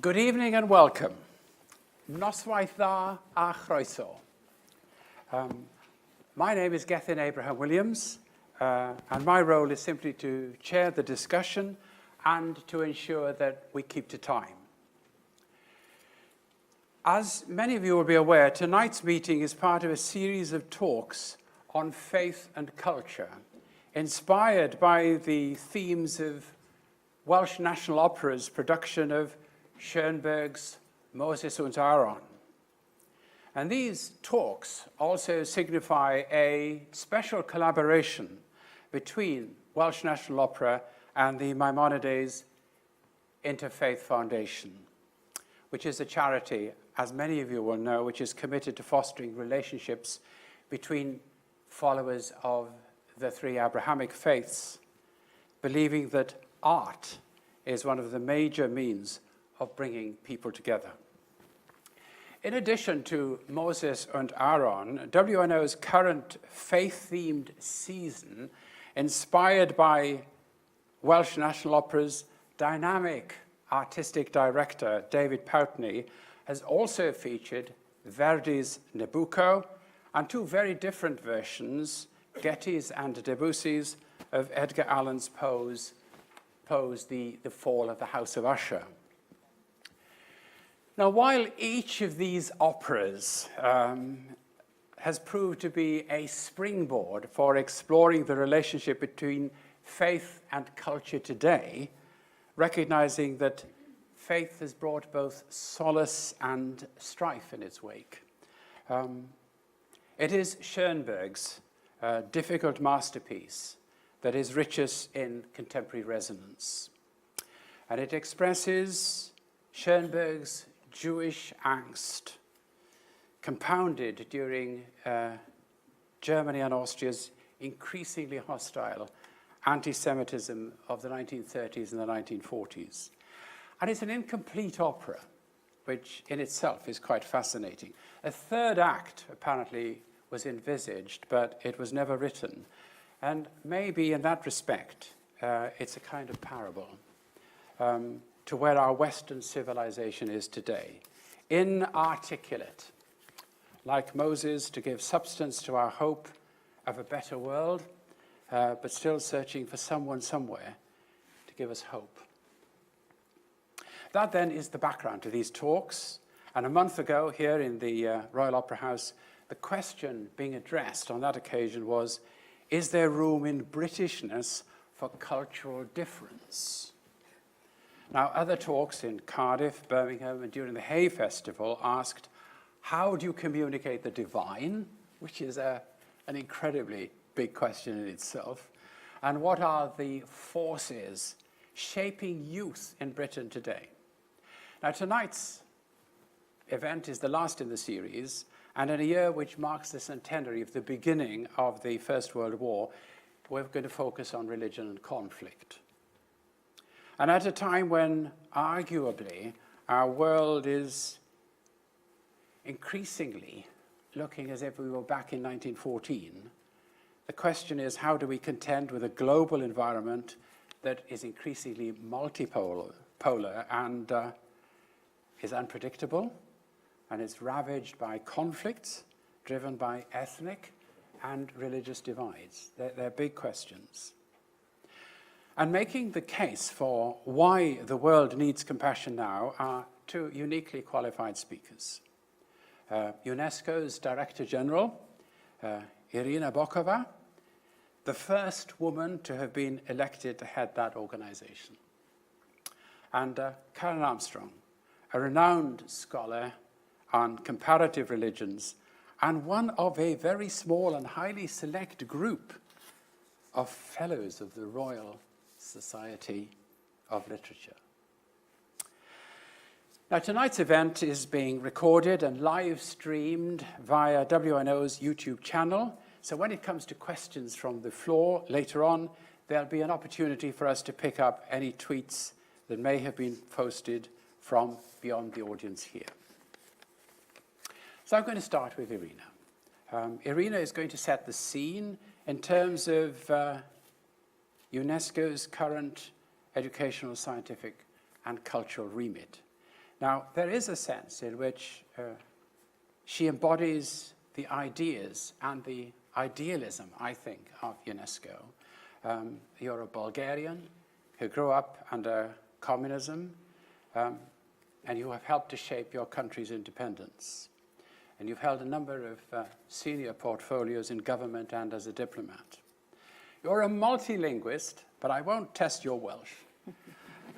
Good evening and welcome. Noswaith dda a chroeso. My name is Gethin Abraham Williams, and my role is simply to chair the discussion and to ensure that we keep to time. As many of you will be aware, tonight's meeting is part of a series of talks on faith and culture, inspired by the themes of Welsh National Opera's production of Schoenberg's Moses und Aaron. And these talks also signify a special collaboration between Welsh National Opera and the Maimonides Interfaith Foundation, which is a charity, as many of you will know, which is committed to fostering relationships between followers of the three Abrahamic faiths, believing that art is one of the major means of bringing people together. In addition to Moses and Aaron, WNO's current faith-themed season, inspired by Welsh National Opera's dynamic artistic director, David Poutney, has also featured Verdi's Nabucco and two very different versions, Getty's and Debussy's, of Edgar Allan's Poe's The Fall of the House of Usher. Now, while each of these operas has proved to be a springboard for exploring the relationship between faith and culture today, recognizing that faith has brought both solace and strife in its wake, it is Schoenberg's difficult masterpiece that is richest in contemporary resonance. And it expresses Schoenberg's Jewish angst, compounded during Germany and Austria's increasingly hostile anti-Semitism of the 1930s and the 1940s. And it's an incomplete opera, which in itself is quite fascinating. A third act apparently was envisaged, but it was never written. And maybe in that respect, it's a kind of parable to where our Western civilization is today. Inarticulate, like Moses, to give substance to our hope of a better world, but still searching for someone somewhere to give us hope. That then is the background to these talks. And a month ago here in the Royal Opera House, the question being addressed on that occasion was, is there room in Britishness for cultural difference? Now, other talks in Cardiff, Birmingham, and during the Hay Festival asked, how do you communicate the divine, which is an incredibly big question in itself, and what are the forces shaping youth in Britain today? Now, tonight's event is the last in the series, and in a year which marks the centenary of the beginning of the First World War, we're going to focus on religion and conflict. And at a time when, arguably, our world is increasingly looking as if we were back in 1914, the question is, how do we contend with a global environment that is increasingly multipolar and is unpredictable, and is ravaged by conflicts driven by ethnic and religious divides? They're big questions. And making the case for why the world needs compassion now are two uniquely qualified speakers. UNESCO's Director General, Irina Bokova, the first woman to have been elected to head that organization. And Karen Armstrong, a renowned scholar on comparative religions and one of a very small and highly select group of fellows of the Royal Society of Literature. Now, tonight's event is being recorded and live streamed via WNO's YouTube channel. So when it comes to questions from the floor later on, there'll be an opportunity for us to pick up any tweets that may have been posted from beyond the audience here. So I'm going to start with Irina. Irina is going to set the scene in terms of UNESCO's current educational, scientific, and cultural remit. Now, there is a sense in which she embodies the ideas and the idealism, I think, of UNESCO. You're a Bulgarian who grew up under communism, and you have helped to shape your country's independence. And you've held a number of senior portfolios in government and as a diplomat. You're a multilingualist, but I won't test your Welsh.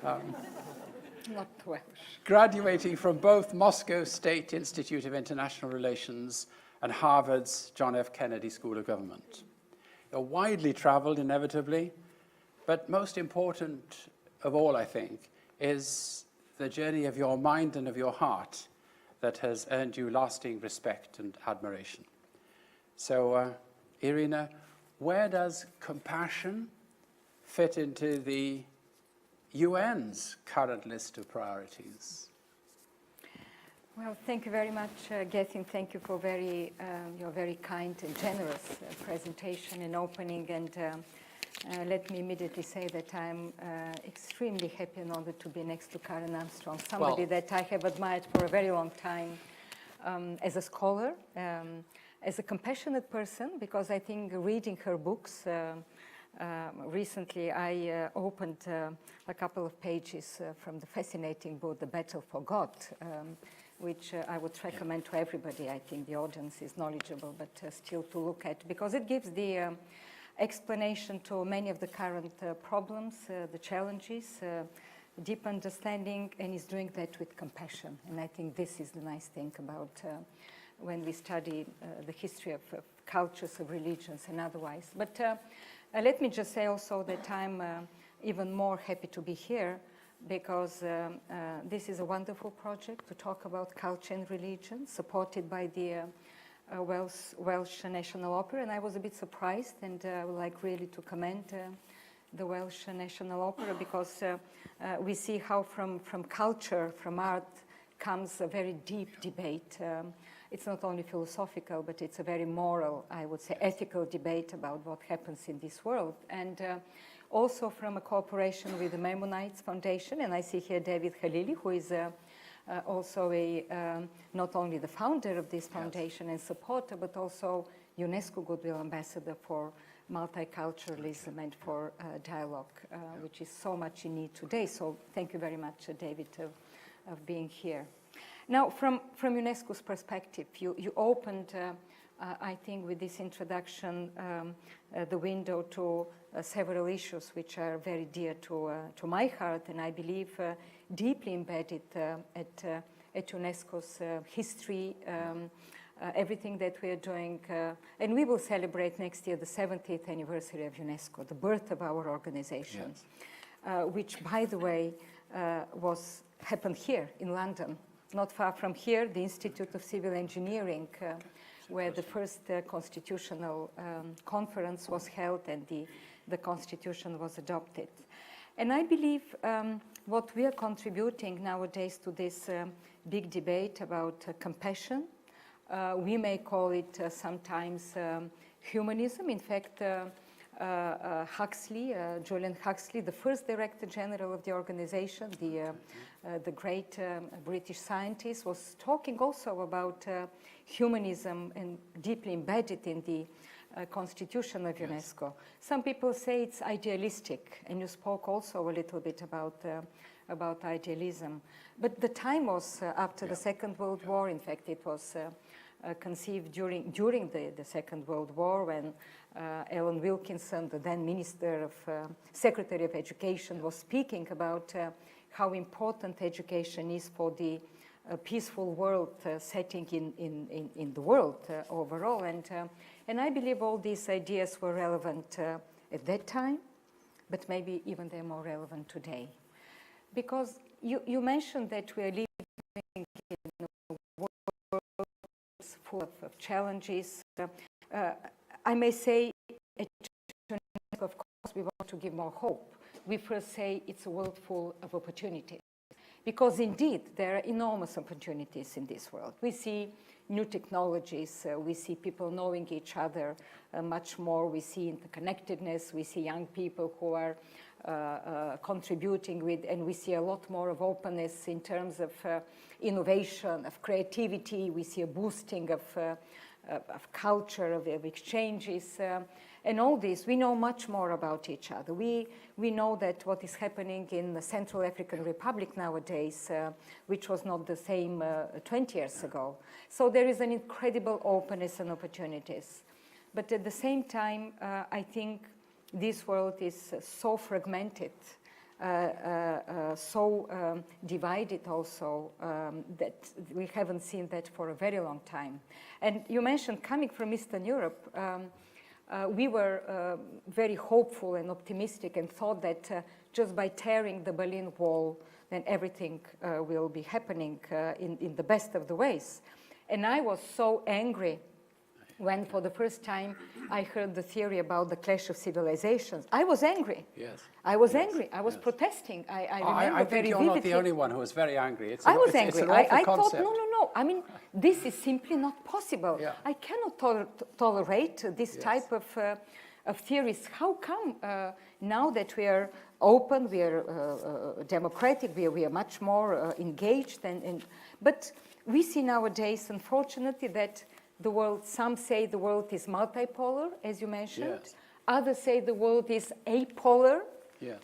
Not Welsh. Graduating from both Moscow State Institute of International Relations and Harvard's John F. Kennedy School of Government. You're widely traveled, inevitably, but most important of all, I think, is the journey of your mind and of your heart that has earned you lasting respect and admiration. So, Irina, where does compassion fit into the UN's current list of priorities? Well, thank you very much, Gethin. Thank you for your very kind and generous presentation and opening. And let me immediately say that I'm extremely happy and honored to be next to Karen Armstrong, somebody that I have admired for a very long time as a scholar, as a compassionate person, because I think reading her books, recently I opened a couple of pages from the fascinating book, The Battle for God, which I would recommend to everybody. I think the audience is knowledgeable, but still to look at, because it gives the explanation to many of the current problems, the challenges, deep understanding, and is doing that with compassion. And I think this is the nice thing about when we study the history of cultures, of religions, and otherwise. But let me just say also that I'm even more happy to be here, because this is a wonderful project to talk about culture and religion, supported by the Welsh National Opera. And I was a bit surprised, and I would like really to commend the Welsh National Opera, because we see how from culture, from art, comes a very deep debate. It's not only philosophical, but it's a very moral, I would say, ethical debate about what happens in this world. And also from a cooperation with the Maimonides Foundation, and I see here David Khalili, who is also not only the founder of this foundation and supporter, but also UNESCO Goodwill Ambassador for multiculturalism and for dialogue, which is so much in need today. So thank you very much, David, of being here. Now, from UNESCO's perspective, you opened, I think, with this introduction, the window to several issues which are very dear to my heart, and I believe deeply embedded at UNESCO's history, everything that we are doing. And we will celebrate next year the 70th anniversary of UNESCO, the birth of our organization, yes. Which, by the way, happened here in London. Not far from here, the Institute of Civil Engineering, where the first constitutional conference was held and the constitution was adopted. And I believe what we are contributing nowadays to this big debate about compassion, we may call it sometimes humanism. In fact, Julian Huxley, the first Director General of the organization, the great British scientist, was talking also about humanism and deeply embedded in the constitution of UNESCO. Yes. Some people say it's idealistic, and you spoke also a little bit about idealism. But the time was after the Second World War. In fact, it was conceived during the Second World War, when Alan Wilkinson, the then Secretary of Education, was speaking about how important education is for the peaceful world setting in the world overall. And I believe all these ideas were relevant at that time, but maybe even they're more relevant today. Because you mentioned that we are living in a world full of challenges. I may say, of course, we want to give more hope. We first say it's a world full of opportunities. Because indeed, there are enormous opportunities in this world. We see new technologies, we see people knowing each other much more, we see interconnectedness, we see young people who are contributing with, and we see a lot more of openness in terms of innovation, of creativity. We see a boosting of culture, of exchanges, and all this. We know much more about each other. We know that what is happening in the Central African Republic nowadays, which was not the same 20 years ago. So there is an incredible openness and opportunities. But at the same time, I think this world is so fragmented, so divided also, that we haven't seen that for a very long time. And you mentioned coming from Eastern Europe, we were very hopeful and optimistic and thought that just by tearing the Berlin Wall, then everything will be happening in the best of the ways. And I was so angry when for the first time I heard the theory about the clash of civilizations. I was angry. Yes. I was angry. I was protesting. I remember I very think you're vividly. not the only one who was very angry. I was angry. It's an awful I thought, concept. no. I mean, this is simply not possible. Yeah. I cannot tolerate this type of theories. How come now that we are open, we are democratic, we are much more engaged, but we see nowadays, unfortunately, that the world, some say the world is multipolar, as you mentioned. Yes. Others say the world is apolar. Yes.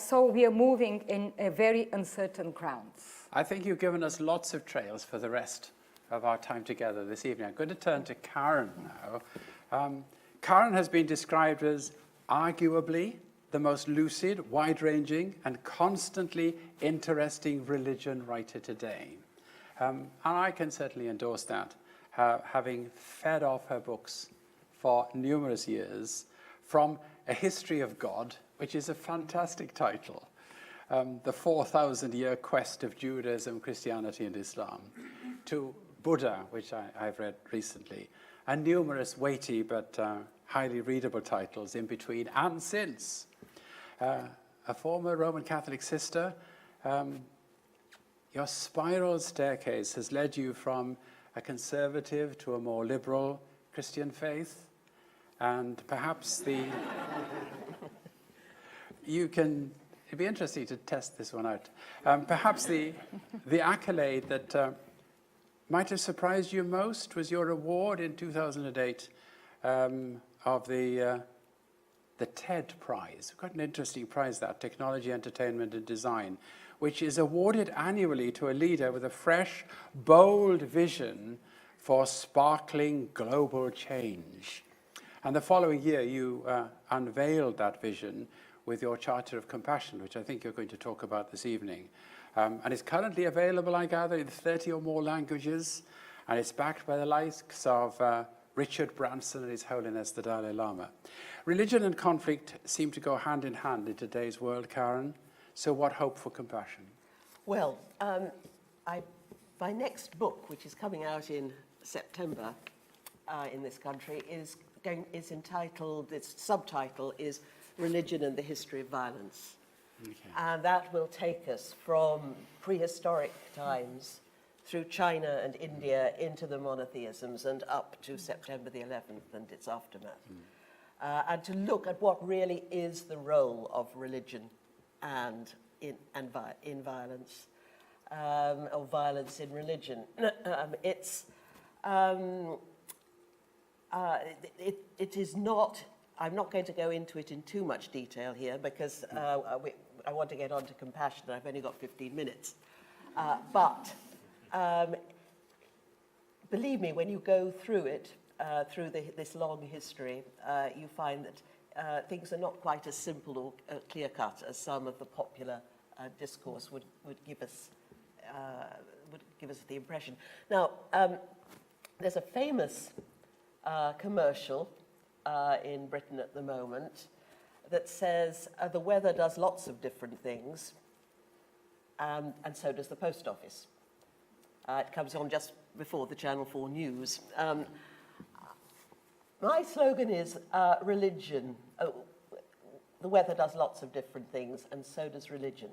So we are moving in a very uncertain grounds. I think you've given us lots of trails for the rest of our time together this evening. I'm going to turn to Karen now. Karen has been described as arguably the most lucid, wide-ranging, and constantly interesting religion writer today. And I can certainly endorse that, having fed off her books for numerous years, from A History of God, which is a fantastic title, the 4,000-year quest of Judaism, Christianity, and Islam, to Buddha, which I've read recently, and numerous weighty but highly readable titles in between and since. A former Roman Catholic sister, your spiral staircase has led you from a conservative to a more liberal Christian faith, and perhaps it'd be interesting to test this one out. Perhaps the accolade that might have surprised you most was your award in 2008 of the TED Prize. Quite an interesting prize, that, Technology, Entertainment and Design, which is awarded annually to a leader with a fresh, bold vision for sparkling global change. And the following year, you unveiled that vision with your Charter of Compassion, which I think you're going to talk about this evening. And it's currently available, I gather, in 30 or more languages, and it's backed by the likes of Richard Branson and His Holiness the Dalai Lama. Religion and conflict seem to go hand in hand in today's world, Karen. So what hope for compassion? Well, my next book, which is coming out in September in this country, is entitled, its subtitle is Religion and the History of Violence. Okay. And that will take us from prehistoric times through China and India into the monotheisms and up to September the 11th and its aftermath. And to look at what really is the role of religion and in violence, or violence in religion. It is not, I'm not going to go into it in too much detail here because I want to get on to compassion. I've only got 15 minutes. But believe me, when you go through it, through this long history, you find that things are not quite as simple or clear-cut as some of the popular discourse would give us the impression. Now, there's a famous commercial in Britain at the moment that says the weather does lots of different things, and so does the post office. It comes on just before the Channel 4 news. My slogan is religion. The weather does lots of different things, and so does religion.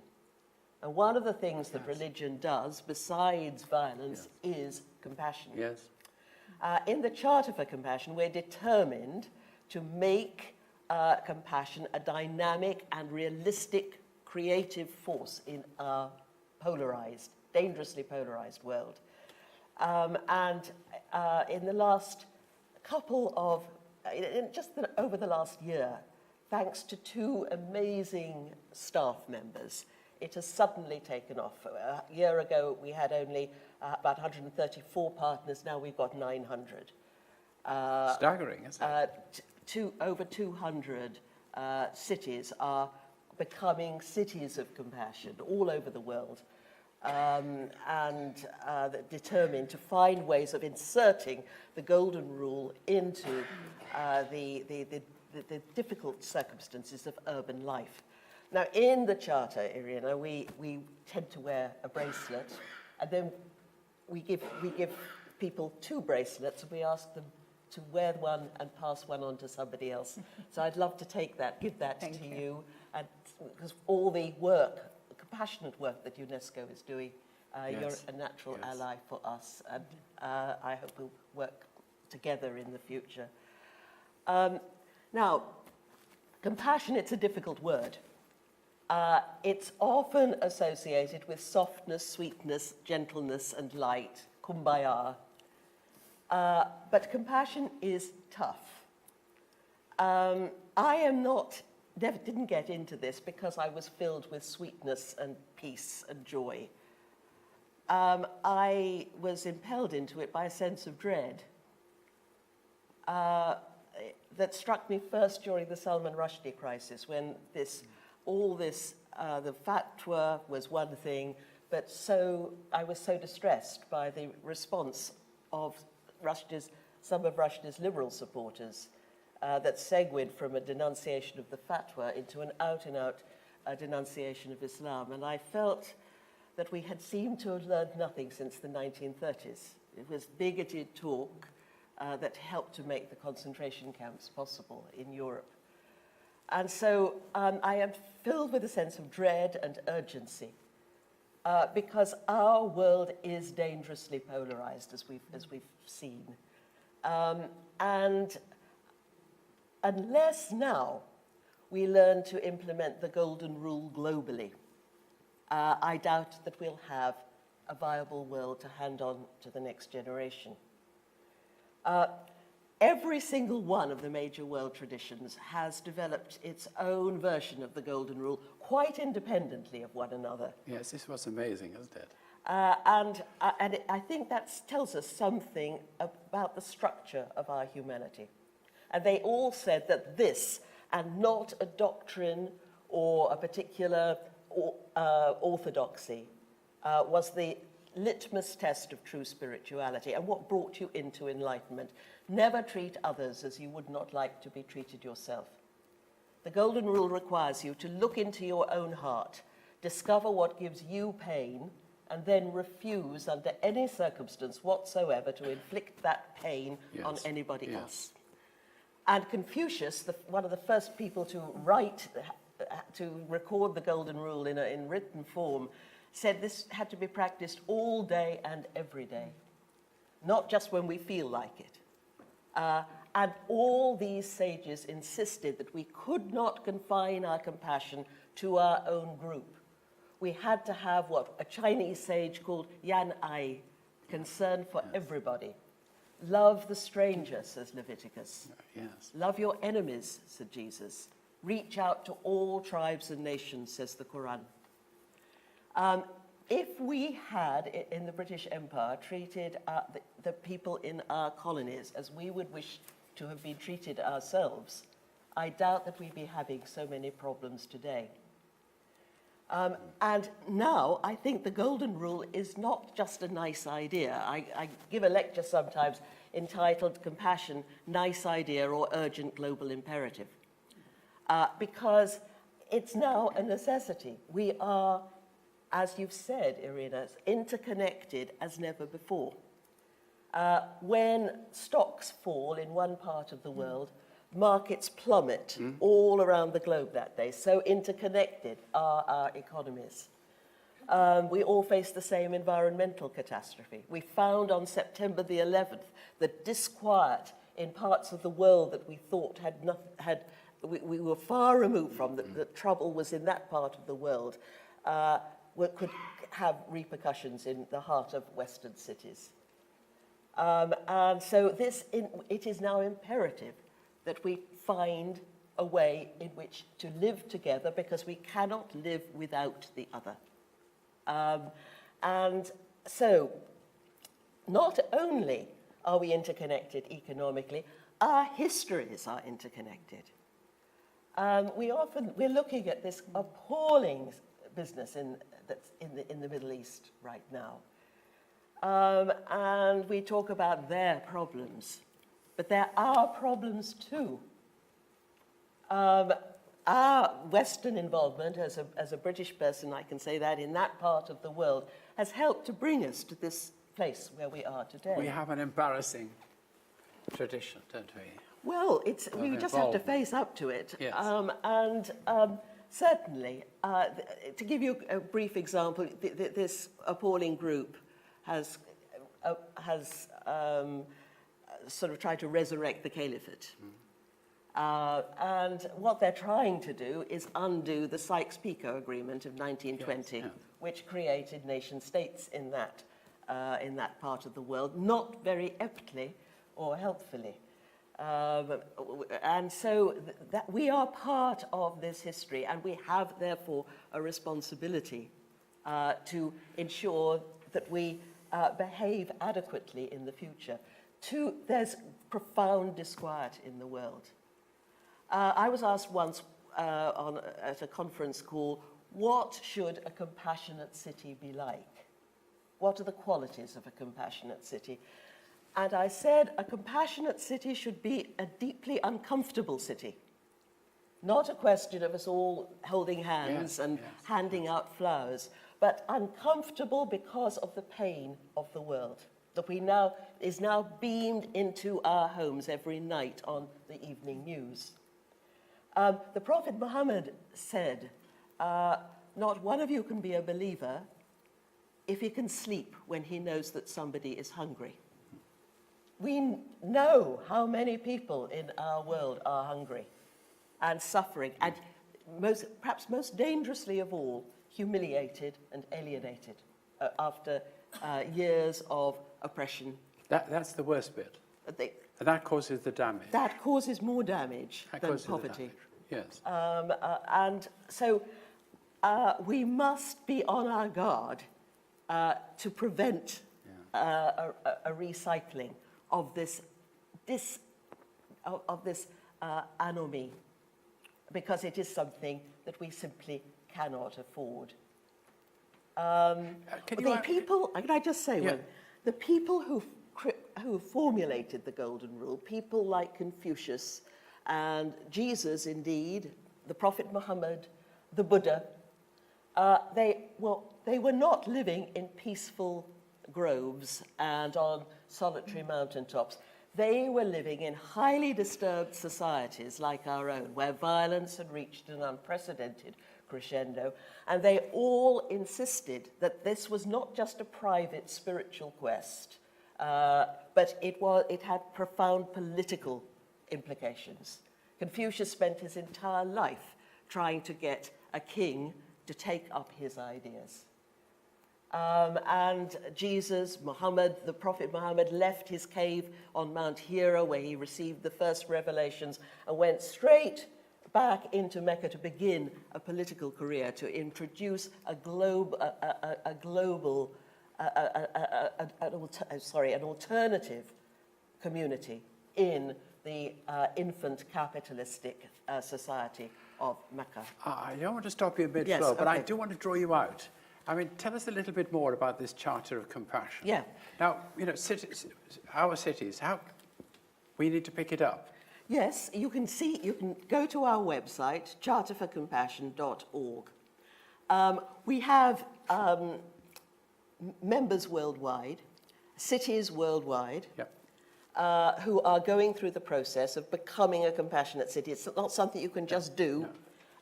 And one of the things that religion does, besides violence, is compassion. Yes. In the Charter for Compassion, we're determined to make compassion a dynamic and realistic creative force in our polarized, dangerously polarized world. In the last couple of, over the last year, thanks to two amazing staff members, it has suddenly taken off. A year ago, we had only about 134 partners. Now we've got 900. Staggering, isn't it? Over 200 cities are becoming cities of compassion all over the world, determined to find ways of inserting the golden rule into the difficult circumstances of urban life. Now, in the Charter, Irina, we tend to wear a bracelet, and then we give people two bracelets, and we ask them to wear one and pass one on to somebody else. So I'd love to take that, give that to you, and because all the work, compassionate work that UNESCO is doing, you're a natural ally for us, and I hope we'll work together in the future. Now, compassion, it's a difficult word. It's often associated with softness, sweetness, gentleness, and light, kumbaya. But compassion is tough. Didn't get into this because I was filled with sweetness and peace and joy. I was impelled into it by a sense of dread that struck me first during the Salman Rushdie crisis, when the fatwa was one thing, but I was so distressed by the response of some of Rushdie's liberal supporters that segued from a denunciation of the fatwa into an out-and-out denunciation of Islam. And I felt that we had seemed to have learned nothing since the 1930s. It was bigoted talk that helped to make the concentration camps possible in Europe. And so I am filled with a sense of dread and urgency because our world is dangerously polarized, as we've seen. And unless now we learn to implement the golden rule globally, I doubt that we'll have a viable world to hand on to the next generation. Every single one of the major world traditions has developed its own version of the golden rule, quite independently of one another. Yes, this was amazing, isn't it? And I think that tells us something about the structure of our humanity. And they all said that this, and not a doctrine or a particular orthodoxy, was the litmus test of true spirituality and what brought you into enlightenment. Never treat others as you would not like to be treated yourself. The golden rule requires you to look into your own heart, discover what gives you pain, and then refuse under any circumstance whatsoever to inflict that pain on anybody else. And Confucius, one of the first people to record the golden rule in written form, said this had to be practiced all day and every day, not just when we feel like it. And all these sages insisted that we could not confine our compassion to our own group. We had to have what a Chinese sage called yan ai, concern for everybody. Love the stranger, says Leviticus. Yes. Love your enemies, said Jesus. Reach out to all tribes and nations, says the Quran. If we had, in the British Empire, treated the people in our colonies as we would wish to have been treated ourselves, I doubt that we'd be having so many problems today. And now I think the golden rule is not just a nice idea. I give a lecture sometimes entitled Compassion, Nice Idea or Urgent Global Imperative, because it's now a necessity. We are, as you've said, Irina, interconnected as never before. When stocks fall in one part of the world, markets plummet all around the globe that day. So interconnected are our economies. We all face the same environmental catastrophe. We found on September the 11th that disquiet in parts of the world that we thought had we were far removed from, the trouble was in that part of the world, could have repercussions in the heart of Western cities. And so it is now imperative that we find a way in which to live together, because we cannot live without the other. And so not only are we interconnected economically, our histories are interconnected. We're looking at this appalling business that's in the Middle East right now. And we talk about their problems, but there are problems too. Our Western involvement, as a British person, I can say that, in that part of the world, has helped to bring us to this place where we are today. We have an embarrassing tradition, don't we? Well, we just have to face up to it. Yes. Certainly, to give you a brief example, this appalling group has sort of tried to resurrect the caliphate. And what they're trying to do is undo the Sykes-Picot Agreement of 1920, yes, yeah. which created nation-states in that part of the world, not very aptly or helpfully. And so that we are part of this history, and we have, therefore, a responsibility to ensure that we behave adequately in the future. There's profound disquiet in the world. I was asked once at a conference call, what should a compassionate city be like? What are the qualities of a compassionate city? And I said, a compassionate city should be a deeply uncomfortable city. Not a question of us all holding hands and handing out flowers, but uncomfortable because of the pain of the world that is now beamed into our homes every night on the evening news. The Prophet Muhammad said, not one of you can be a believer if he can sleep when he knows that somebody is hungry. We know how many people in our world are hungry and suffering, and perhaps most dangerously of all, humiliated and alienated after years of oppression. That's the worst bit. And that causes the damage. That causes more damage than poverty. Yes. And so we must be on our guard to prevent a recycling of this anomie, because it is something that we simply cannot afford. Can I just say one? The people who formulated the Golden Rule, people like Confucius and Jesus, indeed, the Prophet Muhammad, the Buddha, they were not living in peaceful groves and on solitary mountaintops. They were living in highly disturbed societies like our own, where violence had reached an unprecedented crescendo, and they all insisted that this was not just a private spiritual quest, but it had profound political implications. Confucius spent his entire life trying to get a king to take up his ideas. And Jesus, the Prophet Muhammad, left his cave on Mount Hira, where he received the first revelations, and went straight back into Mecca to begin a political career, to introduce an alternative community in the infant capitalistic society of Mecca. I don't want to stop you mid-flow, but I do want to draw you out. I mean, tell us a little bit more about this Charter of Compassion. Yeah. Now, our cities, we need to pick it up. Yes, you can go to our website, charterforcompassion.org. We have members worldwide, cities worldwide, who are going through the process of becoming a compassionate city. It's not something you can just do.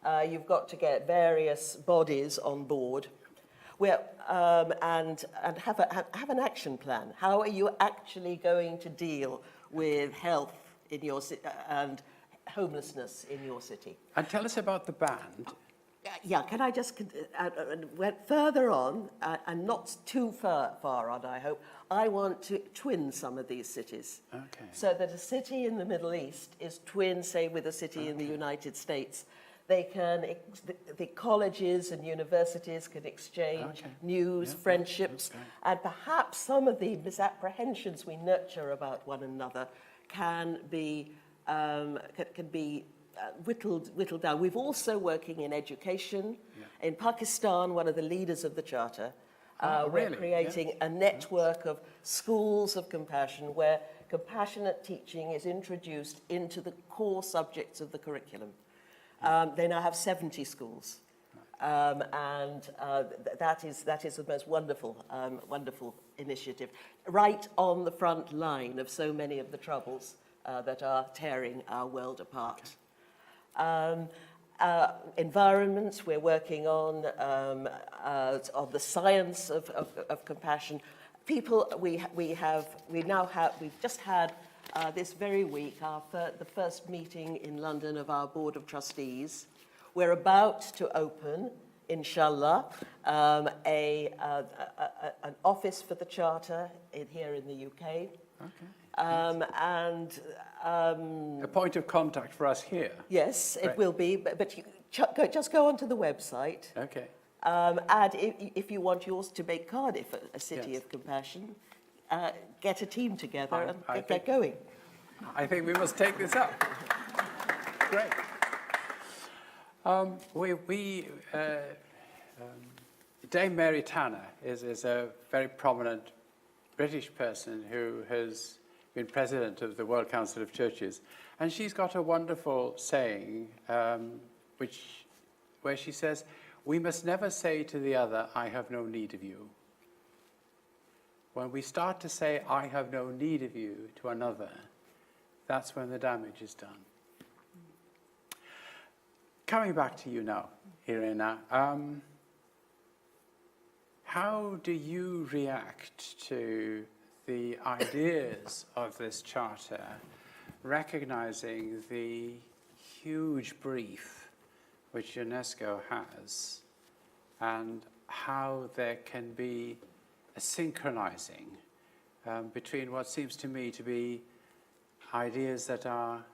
No. You've got to get various bodies on board. And have an action plan. How are you actually going to deal with health in your city and homelessness in your city. And tell us about the band. Yeah, can I just went further on, and not too far on, I hope. I want to twin some of these cities. Okay. So that a city in the Middle East is twin, say, with a city in the United States. They can, the colleges and universities can exchange news, friendships, and perhaps some of the misapprehensions we nurture about one another can be whittled down. We've also working in education. In Pakistan, one of the leaders of the Charter, we're creating a network of schools of compassion where compassionate teaching is introduced into the core subjects of the curriculum. They now have 70 schools, and that is the most wonderful initiative, right on the front line of so many of the troubles that are tearing our world apart. Environments, we're working on the science of compassion. People, we've just had this very week the first meeting in London of our Board of Trustees. We're about to open, inshallah, an office for the Charter here in the UK. A point of contact for us here. Yes, it will be, but you just go onto the website. Okay. And if you want yours to make Cardiff a city of compassion, get a team together and get going. I think we must take this up. Great. Dame Mary Tanner is a very prominent British person who has been president of the World Council of Churches, and she's got a wonderful saying, where she says, "We must never say to the other, 'I have no need of you.' When we start to say, 'I have no need of you' to another, that's when the damage is done." Coming back to you now, Irina, how do you react to the ideas of this charter, recognizing the huge brief which UNESCO has, and how there can be a synchronizing between what seems to me to be ideas that are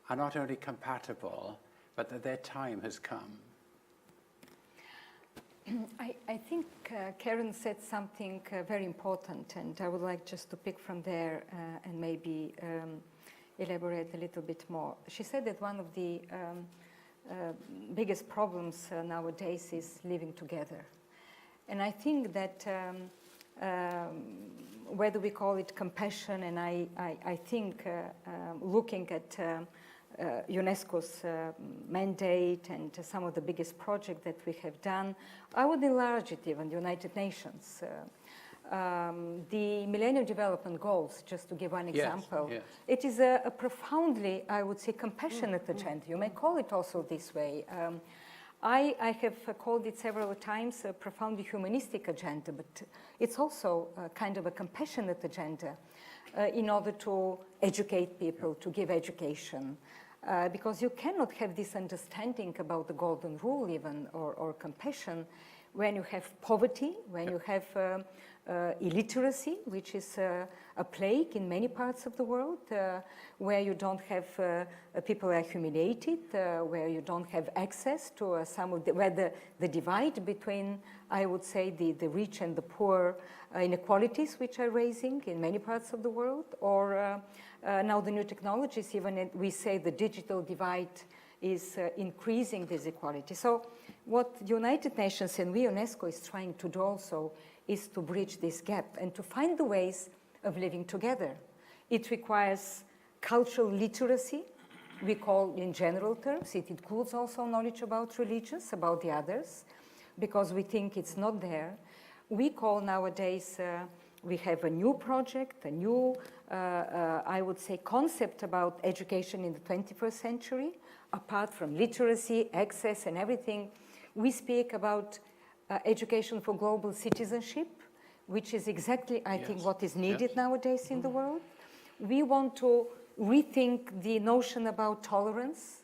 not only compatible, but that their time has come? I think Karen said something very important, and I would like just to pick from there and maybe elaborate a little bit more. She said that one of the biggest problems nowadays is living together. And I think that whether we call it compassion, and I think looking at UNESCO's mandate and some of the biggest projects that we have done, I would enlarge it even, the United Nations. The Millennium Development Goals, just to give one example, it is a profoundly, I would say, compassionate agenda. You may call it also this way. I have called it several times a profoundly humanistic agenda, but it's also kind of a compassionate agenda in order to educate people, to give education. Because you cannot have this understanding about the golden rule even, or compassion, when you have poverty, when you have illiteracy, which is a plague in many parts of the world, where you don't have people are humiliated, where you don't have access to some of where the divide between, I would say, the rich and the poor, inequalities which are rising in many parts of the world, or now the new technologies, even we say the digital divide is increasing this equality. So what the United Nations and we, UNESCO, is trying to do also is to bridge this gap and to find the ways of living together. It requires cultural literacy, we call in general terms. It includes also knowledge about religions, about the others, because we think it's not there. We call nowadays, we have a new project, a new, I would say, concept about education in the 21st century. Apart from literacy, access, and everything, we speak about education for global citizenship, which is exactly, I think, what is needed nowadays in the world. We want to rethink the notion about tolerance,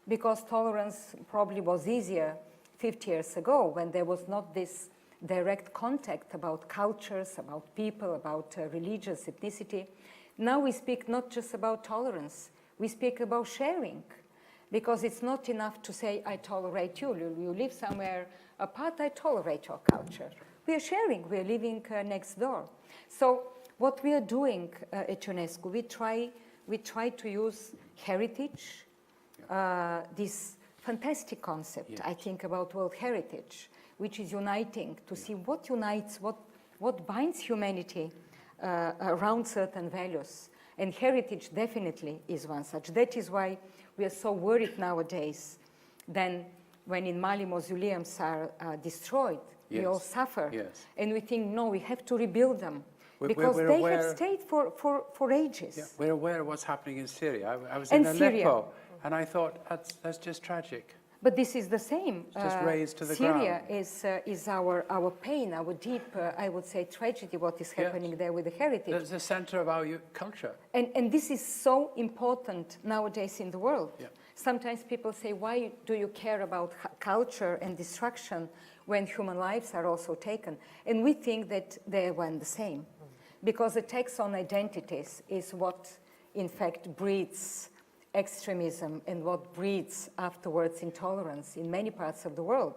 because tolerance probably was easier 50 years ago when there was not this direct contact about cultures, about people, about religious ethnicity. Now we speak not just about tolerance, we speak about sharing, because it's not enough to say, I tolerate you. You live somewhere apart, I tolerate your culture. We are sharing, we are living next door. So what we are doing at UNESCO, we try to use heritage, this fantastic concept, yes. I think, about World Heritage, which is uniting, to see what unites, what binds humanity around certain values. And heritage definitely is one such. That is why we are so worried nowadays. Then when in Mali mausoleums are destroyed, we all suffer. Yes. And we think, no, we have to rebuild them. Because they have stayed for ages. Yeah, we're aware of what's happening in Syria. I was And in Syria. Aleppo, and I thought, that's just tragic. But this is the same. It's just raised to the Syria ground. is our pain, our deep, I would say, tragedy, what is happening there with the heritage. It's the center of our culture. And this is so important nowadays in the world. Yeah. Sometimes people say, why do you care about culture and destruction when human lives are also taken? And we think that they are one the same. Because the tax on identities is what, in fact, breeds extremism and what breeds afterwards intolerance in many parts of the world.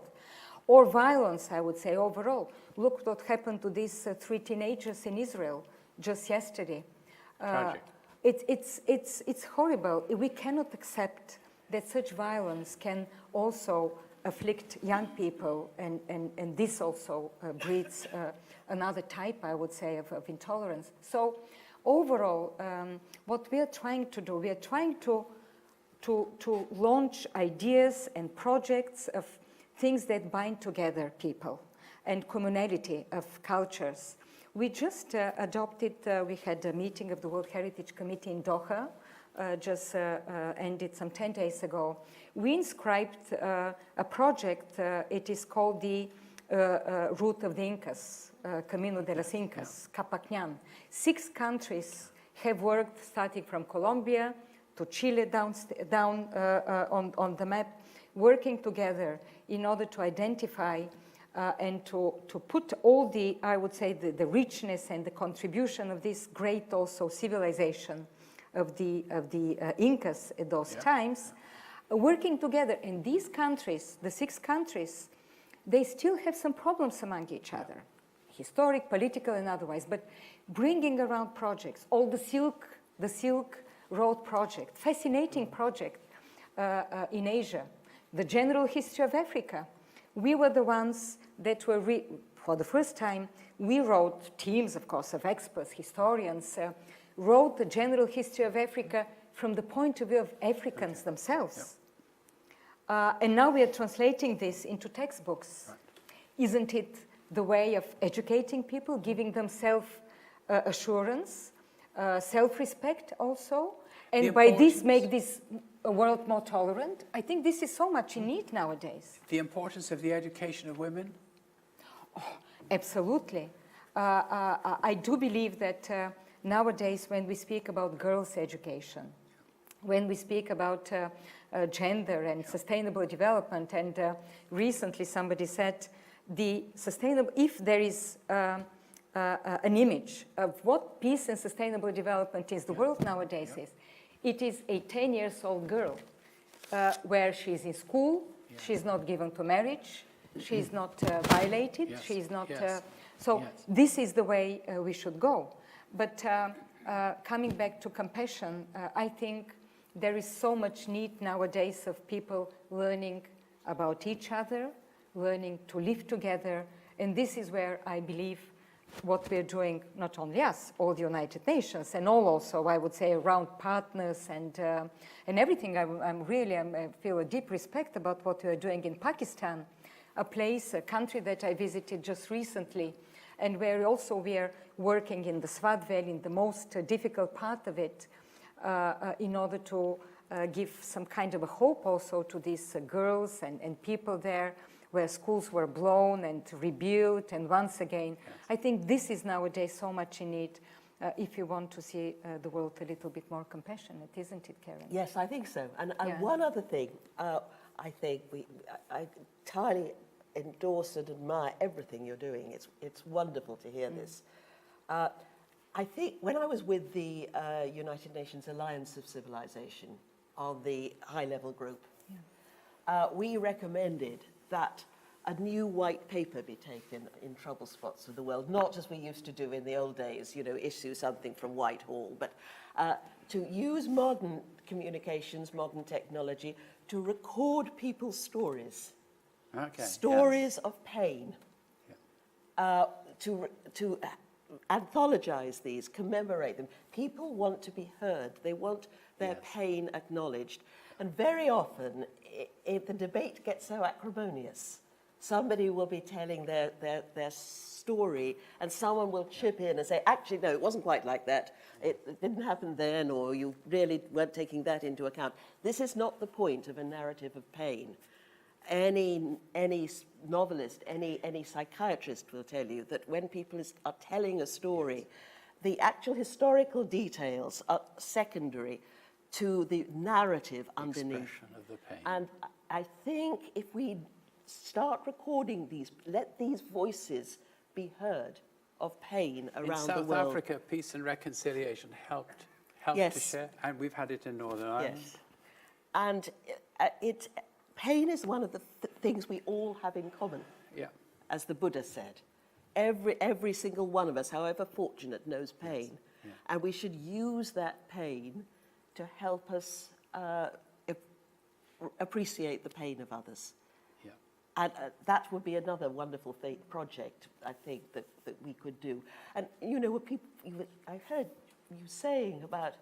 Or violence, I would say, overall. Look what happened to these 3 teenagers in Israel just yesterday. Tragic. It's horrible. We cannot accept that such violence can also afflict young people, and this also breeds another type, I would say, of intolerance. So overall, what we are trying to do, we are trying to launch ideas and projects of things that bind together people and communality of cultures. We just adopted, we had a meeting of the World Heritage Committee in Doha, just ended some 10 days ago. We inscribed a project, it is called the Route of the Incas, Camino de las Incas, Capacñan. 6 countries have worked, starting from Colombia to Chile down on the map, working together in order to identify and to put all the, I would say, the richness and the contribution of this great also civilization of the Incas at those times, working together. And these countries, the 6 countries, they still have some problems among each other, historic, political, and otherwise, but bringing around projects, all the Silk Road project, fascinating project in Asia, the general history of Africa. We were the ones that were, for the first time, we wrote, teams, of course, of experts, historians, wrote the general history of Africa from the point of view of Africans themselves. And now we are translating this into textbooks. Right. Isn't it the way of educating people, giving them self-assurance, self-respect also, and by this make this world more tolerant? I think this is so much in need nowadays. The importance of the education of women? Oh, absolutely. I do believe that nowadays when we speak about girls' education, when we speak about gender and sustainable development, and recently somebody said if there is an image of what peace and sustainable development is, the world nowadays is, it is a 10-year-old girl where she's in school, she's not given to marriage, she's not violated, she's not... this is the way we should go. But coming back to compassion, I think there is so much need nowadays of people learning about each other, learning to live together, and this is where I believe what we're doing, not only us, all the United Nations, and all also, I would say, around partners and everything. I feel a deep respect about what we're doing in Pakistan, a country that I visited just recently, and where also we are working in the Swat Valley, in the most difficult part of it, in order to give some kind of a hope also to these girls and people there, where schools were blown and rebuilt, and once again, I think this is nowadays so much in need. if you want to see the world a little bit more compassionate, isn't it, Karen? Yes, I think so. And Yeah. one other thing, I think I entirely endorse and admire everything you're doing. It's wonderful to hear this. I think when I was with the United Nations Alliance of Civilization on the high-level group, we recommended that a new white paper be taken in trouble spots of the world, not as we used to do in the old days, issue something from Whitehall, but to use modern communications, modern technology, to record people's stories. Okay. Stories of pain. To anthologize these, commemorate them. People want to be heard. They want their pain acknowledged. And very often, if the debate gets so acrimonious, somebody will be telling their story, and someone will chip in and say, actually, no, it wasn't quite like that. It didn't happen then, or you really weren't taking that into account. This is not the point of a narrative of pain. Any novelist, any psychiatrist will tell you that when people are telling a story, the actual historical details are secondary to the narrative underneath. Expression of the pain. And I think if we start recording these, let these voices be heard of pain around the world. In South Africa, Peace and Reconciliation helped to share, and we've had it in Northern Ireland. Yes. And pain is one of the things we all have in common, as the Buddha said. Every single one of us, however fortunate, knows pain. Yes. And we should use that pain to help us appreciate the pain of others. Yeah. And that would be another wonderful project, I think, that we could do. And, I heard you saying about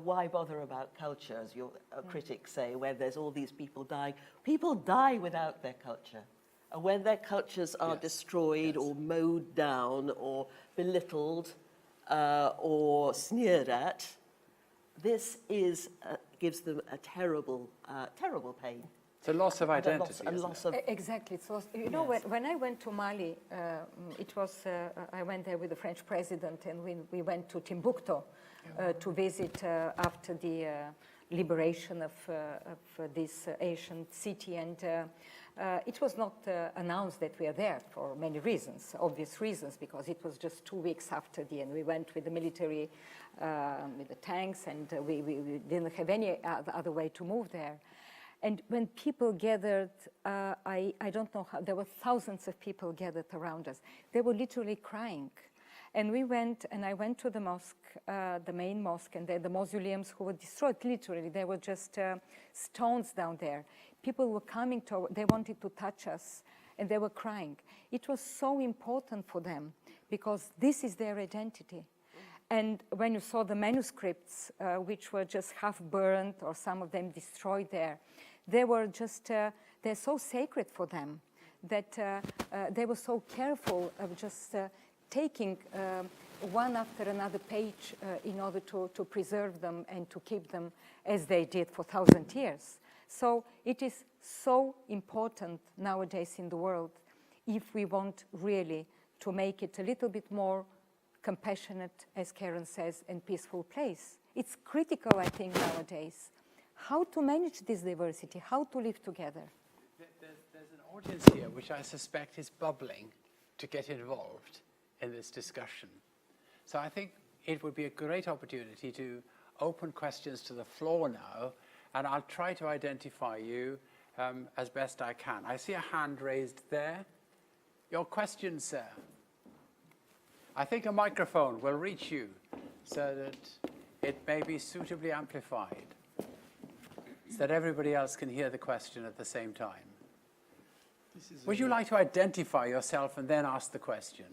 why bother about culture, as your critics say, where there's all these people dying. People die without their culture. And when their cultures are destroyed or mowed down or belittled or sneered at, this gives them a terrible pain. It's a loss of identity. Exactly. So, when I went to Mali, I went there with the French president, and we went to Timbuktu to visit after the liberation of this ancient city. And it was not announced that we are there for many reasons, obvious reasons, because it was just 2 weeks after the end. We went with the military, with the tanks, and we didn't have any other way to move there. And when people gathered, I don't know how, there were thousands of people gathered around us. They were literally crying. And I went to the mosque, the main mosque, and the mausoleums who were destroyed, literally. There were just stones down there. People were coming they wanted to touch us, and they were crying. It was so important for them, because this is their identity. And when you saw the manuscripts, which were just half burned, or some of them destroyed there, they were just, they're so sacred for them that they were so careful of just taking one after another page in order to preserve them and to keep them as they did for 1,000 years. So it is so important nowadays in the world, if we want really to make it a little bit more compassionate, as Karen says, and peaceful place. It's critical, I think, nowadays. How to manage this diversity, how to live together. There's an audience here which I suspect is bubbling to get involved in this discussion. So I think it would be a great opportunity to open questions to the floor now, and I'll try to identify you as best I can. I see a hand raised there. Your question, sir. I think a microphone will reach you so that it may be suitably amplified, so that everybody else can hear the question at the same time. Would you like to identify yourself and then ask the question?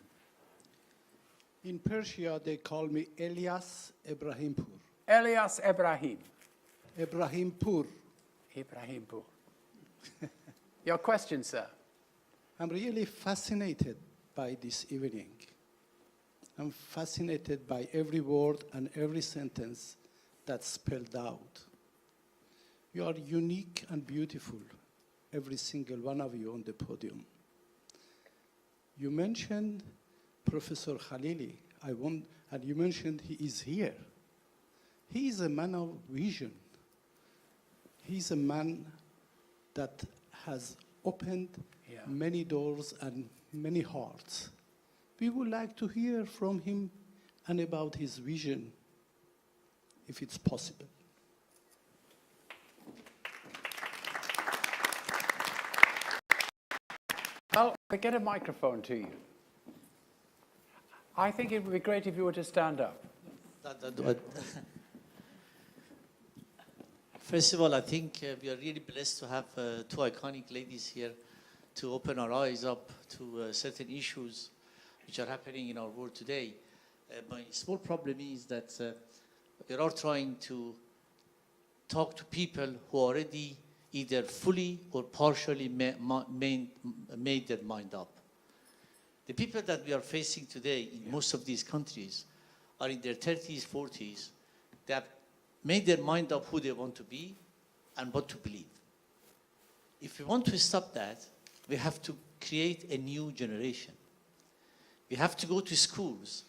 In Persia, they call me Elias Ebrahimpur. Elias Ebrahim. Ebrahimpur. Ebrahimpur. Your question, sir. I'm really fascinated by this evening. I'm fascinated by every word and every sentence that's spelled out. You are unique and beautiful, every single one of you on the podium. You mentioned Professor Khalili. and you mentioned he is here. He is a man of vision. He's a man that has opened many doors and many hearts. We would like to hear from him and about his vision, if it's possible. Well, I'll get a microphone to you. I think it would be great if you were to stand up. First of all, I think we are really blessed to have two iconic ladies here to open our eyes up to certain issues which are happening in our world today. My small problem is that we are trying to talk to people who already either fully or partially made their mind up. The people that we are facing today in most of these countries are in their 30s, 40s. They have made their mind up who they want to be and what to believe. If we want to stop that, we have to create a new generation. We have to go to schools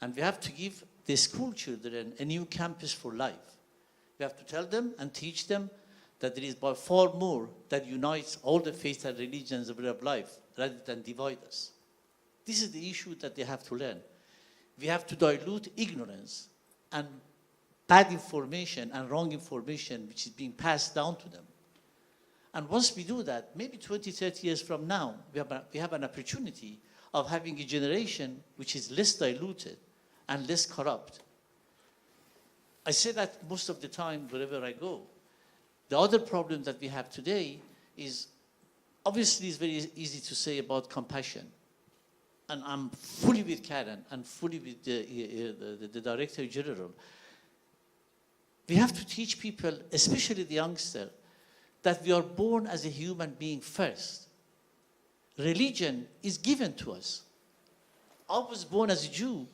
and we have to give the school children a new campus for life. We have to tell them and teach them that there is by far more that unites all the faiths and religions of life rather than divide us. This is the issue that they have to learn. We have to dilute ignorance and bad information and wrong information which is being passed down to them. And once we do that, maybe 20, 30 years from now, we have an opportunity of having a generation which is less diluted and less corrupt. I say that most of the time wherever I go. The other problem that we have today is, obviously it's very easy to say about compassion. And I'm fully with Karen and fully with the Director General. We have to teach people, especially the youngster, that we are born as a human being first. Religion is given to us. I was born as a Jew.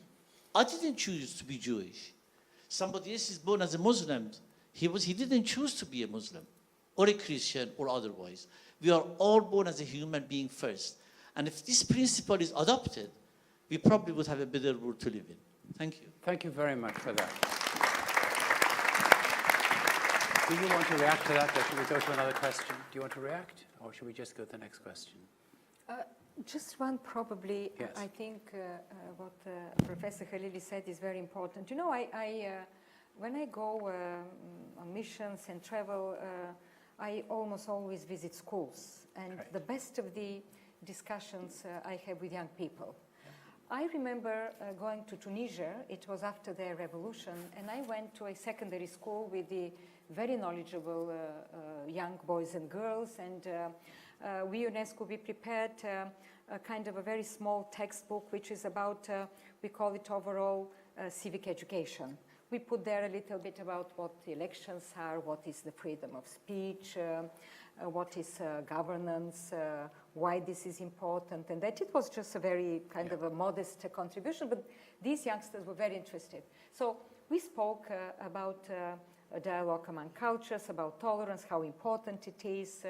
I didn't choose to be Jewish. Somebody else is born as a Muslim. He didn't choose to be a Muslim or a Christian or otherwise. We are all born as a human being first. And if this principle is adopted, we probably would have a better world to live in. Thank you. Thank you very much for that. Do you want to react to that, or should we go to another question? Do you want to react, or should we just go to the next question? Just one, probably. Yes. I think what Professor Khalili said is very important. You know, when I go on missions and travel, I almost always visit schools. And Right. the best of the discussions I have with young people. Yeah. I remember going to Tunisia. It was after their revolution. And I went to a secondary school with the very knowledgeable young boys and girls. And we, UNESCO, we prepared a kind of a very small textbook, which is about, we call it overall civic education. We put there a little bit about what the elections are, what is the freedom of speech, what is governance, why this is important, and that it was just a very kind of a modest contribution, but these youngsters were very interested. So we spoke about a dialogue among cultures, about tolerance, how important it is,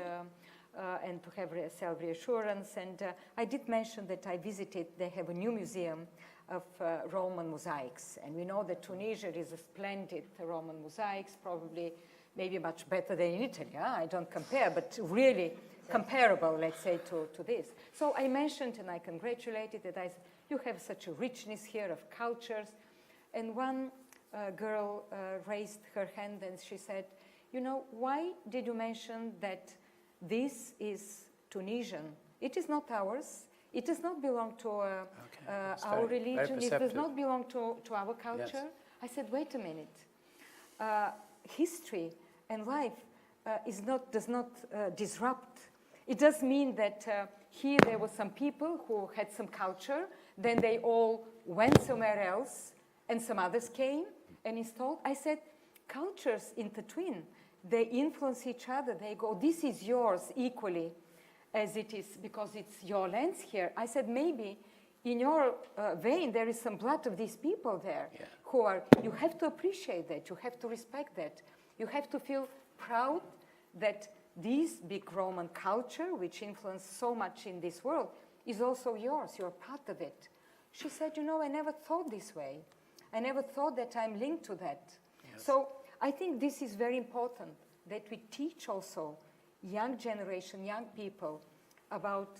and to have self-reassurance. And I did mention that I visited, they have a new museum of Roman mosaics. And we know that Tunisia is a splendid Roman mosaics, probably maybe much better than in Italy. Huh? I don't compare, but really comparable, let's say, to this. So I mentioned and I congratulated that you have such a richness here of cultures. And one girl raised her hand and she said, you know, why did you mention that this is Tunisian? It is not ours. It does not belong to our religion. It does not belong to our culture. Yes. I said, wait a minute. History and life does not disrupt. It does mean that here there were some people who had some culture, then they all went somewhere else, and some others came and installed. I said, cultures intertwine. They influence each other. They go, this is yours equally as it is, because it's your lands here. I said, maybe in your vein there is some blood of these people there who are, you have to appreciate that, you have to respect that. You have to feel proud that this big Roman culture, which influenced so much in this world, is also yours, you're part of it. She said, you know, I never thought this way. I never thought that I'm linked to that. So I think this is very important, that we teach also young generation, young people about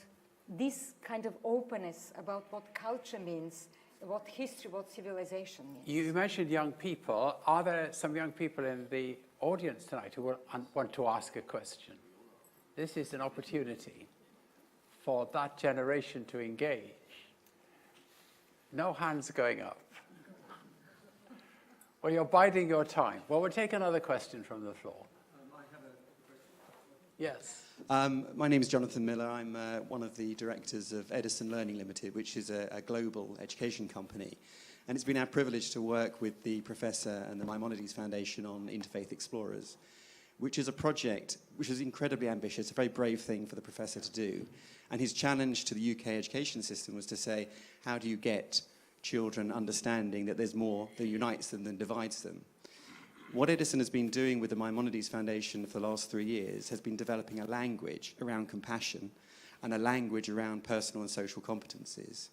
this kind of openness about what culture means, what history, what civilization means. You mentioned young people. Are there some young people in the audience tonight who will want to ask a question? This is an opportunity for that generation to engage. No hands going up. Well, you're biding your time. Well, we'll take another question from the floor. Yes. My name is Jonathan Miller. I'm one of the directors of Edison Learning Limited, which is a global education company. And it's been our privilege to work with the professor and the Maimonides Foundation on Interfaith Explorers, which is a project which is incredibly ambitious, a very brave thing for the professor to do. And his challenge to the UK education system was to say, how do you get children understanding that there's more that unites them than divides them? What Edison has been doing with the Maimonides Foundation for the last 3 years has been developing a language around compassion and a language around personal and social competencies.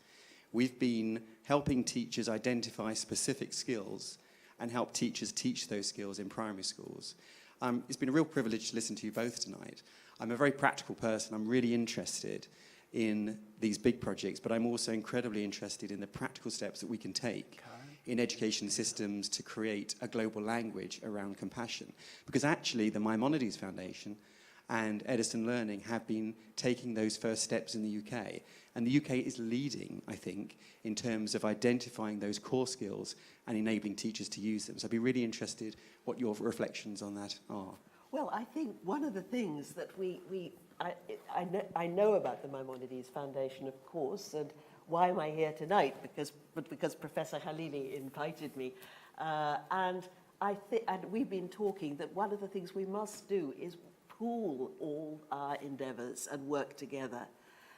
We've been helping teachers identify specific skills and help teachers teach those skills in primary schools. It's been a real privilege to listen to you both tonight. I'm a very practical person. I'm really interested in these big projects, but I'm also incredibly interested in the practical steps that we can take in education systems to create a global language around compassion. Because actually the Maimonides Foundation and Edison Learning have been taking those first steps in the UK. And the UK is leading, I think, in terms of identifying those core skills and enabling teachers to use them. So I'd be really interested what your reflections on that are. Well, I think one of the things that I know about the Maimonides Foundation, of course, and why am I here tonight? Because Professor Halili invited me. And we've been talking that one of the things we must do is pool all our endeavors and work together.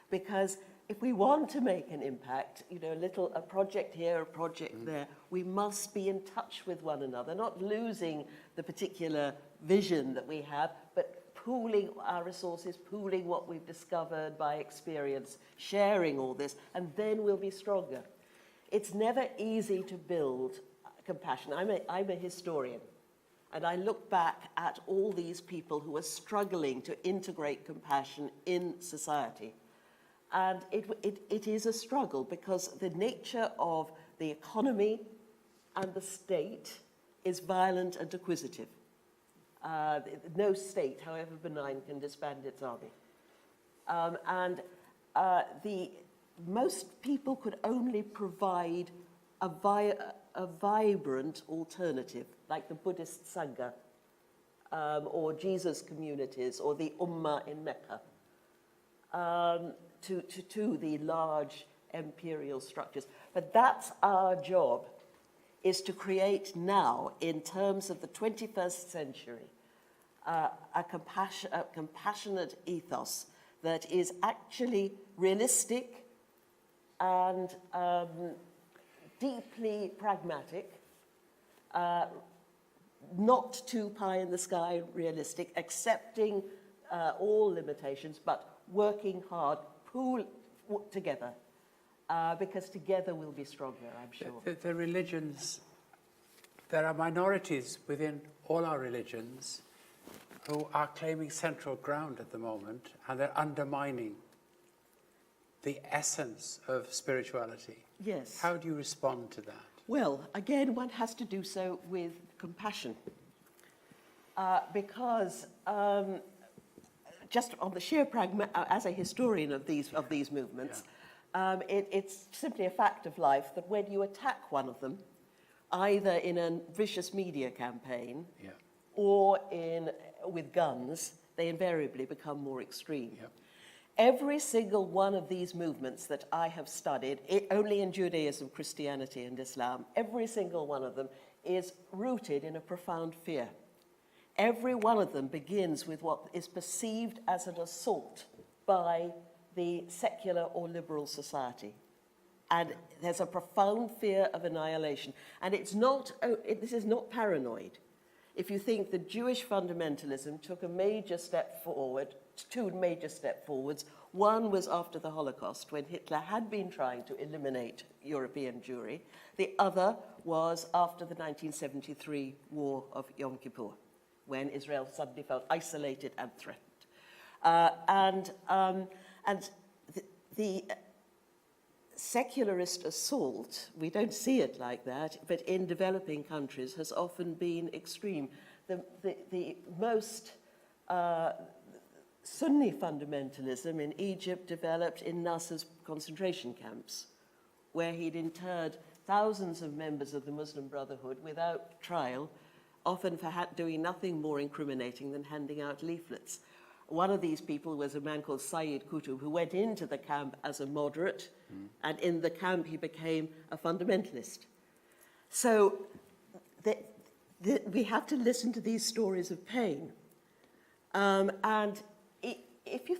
Because if we want to make an impact, you know, a project here, a project there, we must be in touch with one another, not losing the particular vision that we have, but pooling our resources, pooling what we've discovered by experience, sharing all this, and then we'll be stronger. It's never easy to build compassion. I'm a historian, and I look back at all these people who are struggling to integrate compassion in society. And it is a struggle because the nature of the economy and the state is violent and acquisitive. No state, however benign, can disband its army. Most people could only provide a vibrant alternative, like the Buddhist Sangha, or Jesus communities, or the Ummah in Mecca, to the large imperial structures. But that's our job, is to create now, in terms of the 21st century, a compassionate ethos that is actually realistic and deeply pragmatic, not too pie-in-the-sky realistic, accepting all limitations, but working hard, pool together, because together we'll be stronger, I'm sure. The religions, there are minorities within all our religions who are claiming central ground at the moment, and they're undermining the essence of spirituality. Yes. How do you respond to that? Well, again, one has to do so with compassion, because just on the sheer as a historian of these movements, it's simply a fact of life that when you attack one of them, either in a vicious media campaign or with guns, they invariably become more extreme. Every single one of these movements that I have studied, only in Judaism, Christianity, and Islam, every single one of them is rooted in a profound fear. Every one of them begins with what is perceived as an assault by the secular or liberal society. And there's a profound fear of annihilation. And this is not paranoid. If you think that Jewish fundamentalism took a major step forward, two major steps forwards, One was after the Holocaust, when Hitler had been trying to eliminate European Jewry. The other was after the 1973 War of Yom Kippur, when Israel suddenly felt isolated and threatened. The secularist assault, we don't see it like that, but in developing countries has often been extreme. The most Sunni fundamentalism in Egypt developed in Nasser's concentration camps, where he'd interred thousands of members of the Muslim Brotherhood without trial, often for doing nothing more incriminating than handing out leaflets. One of these people was a man called Sayyid Qutb, who went into the camp as a moderate, and in the camp he became a fundamentalist. So we have to listen to these stories of pain. And if you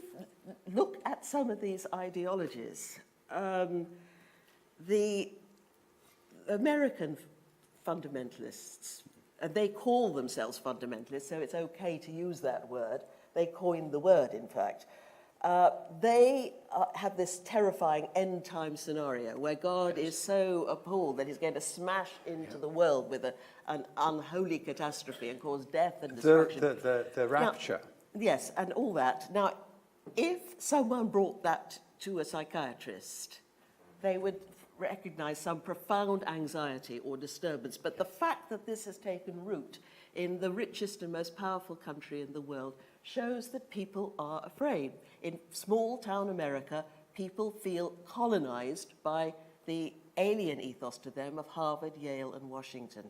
look at some of these ideologies, the American fundamentalists, and they call themselves fundamentalists, so it's okay to use that word. They coined the word, in fact. They have this terrifying end-time scenario where God is so appalled that he's going to smash into the world with an unholy catastrophe and cause death and destruction. The rapture. Now, yes, and all that. Now, if someone brought that to a psychiatrist, they would recognize some profound anxiety or disturbance. But the fact that this has taken root in the richest and most powerful country in the world shows that people are afraid. In small town America, people feel colonized by the alien ethos to them of Harvard, Yale, and Washington.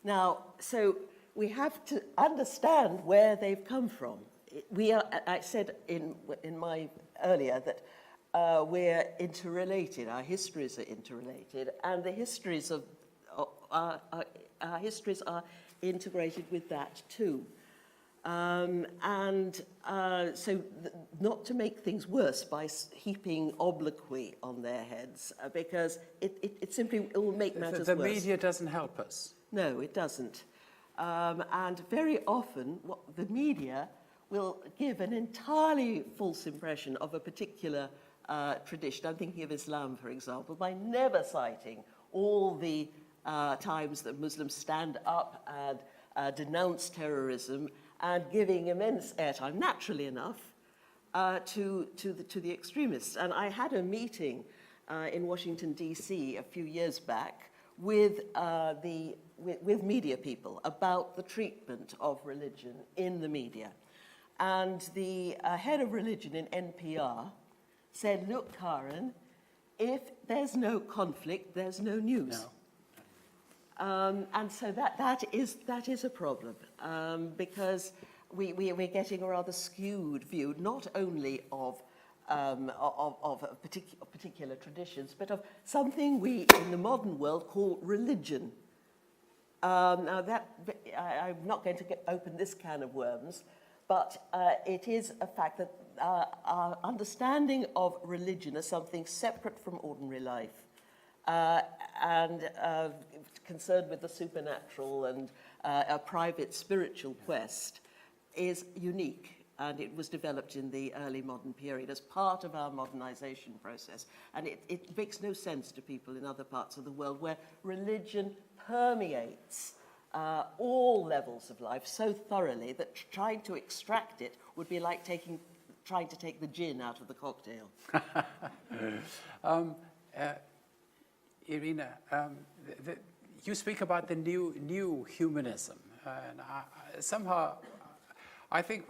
Now, so we have to understand where they've come from. I said in my earlier that we're interrelated, our histories are interrelated, and the histories of our histories are integrated with that too. So not to make things worse by heaping obloquy on their heads, because it simply will make matters worse. The media doesn't help us. No, it doesn't. And very often, the media will give an entirely false impression of a particular tradition. I'm thinking of Islam, for example, by never citing all the times that Muslims stand up and denounce terrorism and giving immense airtime, naturally enough, to the extremists. And I had a meeting in Washington, D.C. a few years back with media people about the treatment of religion in the media. And the head of religion in NPR said, look, Karen, if there's no conflict, there's no news. No. And so that is a problem, because we're getting a rather skewed view, not only of particular traditions, but of something we in the modern world call religion. Now I'm not going to open this can of worms, but it is a fact that our understanding of religion as something separate from ordinary life and concerned with the supernatural and a private spiritual quest is unique, and it was developed in the early modern period as part of our modernization process. And it makes no sense to people in other parts of the world where religion permeates all levels of life so thoroughly that trying to extract it would be like trying to take the gin out of the cocktail. Irina, you speak about the new humanism, and somehow I think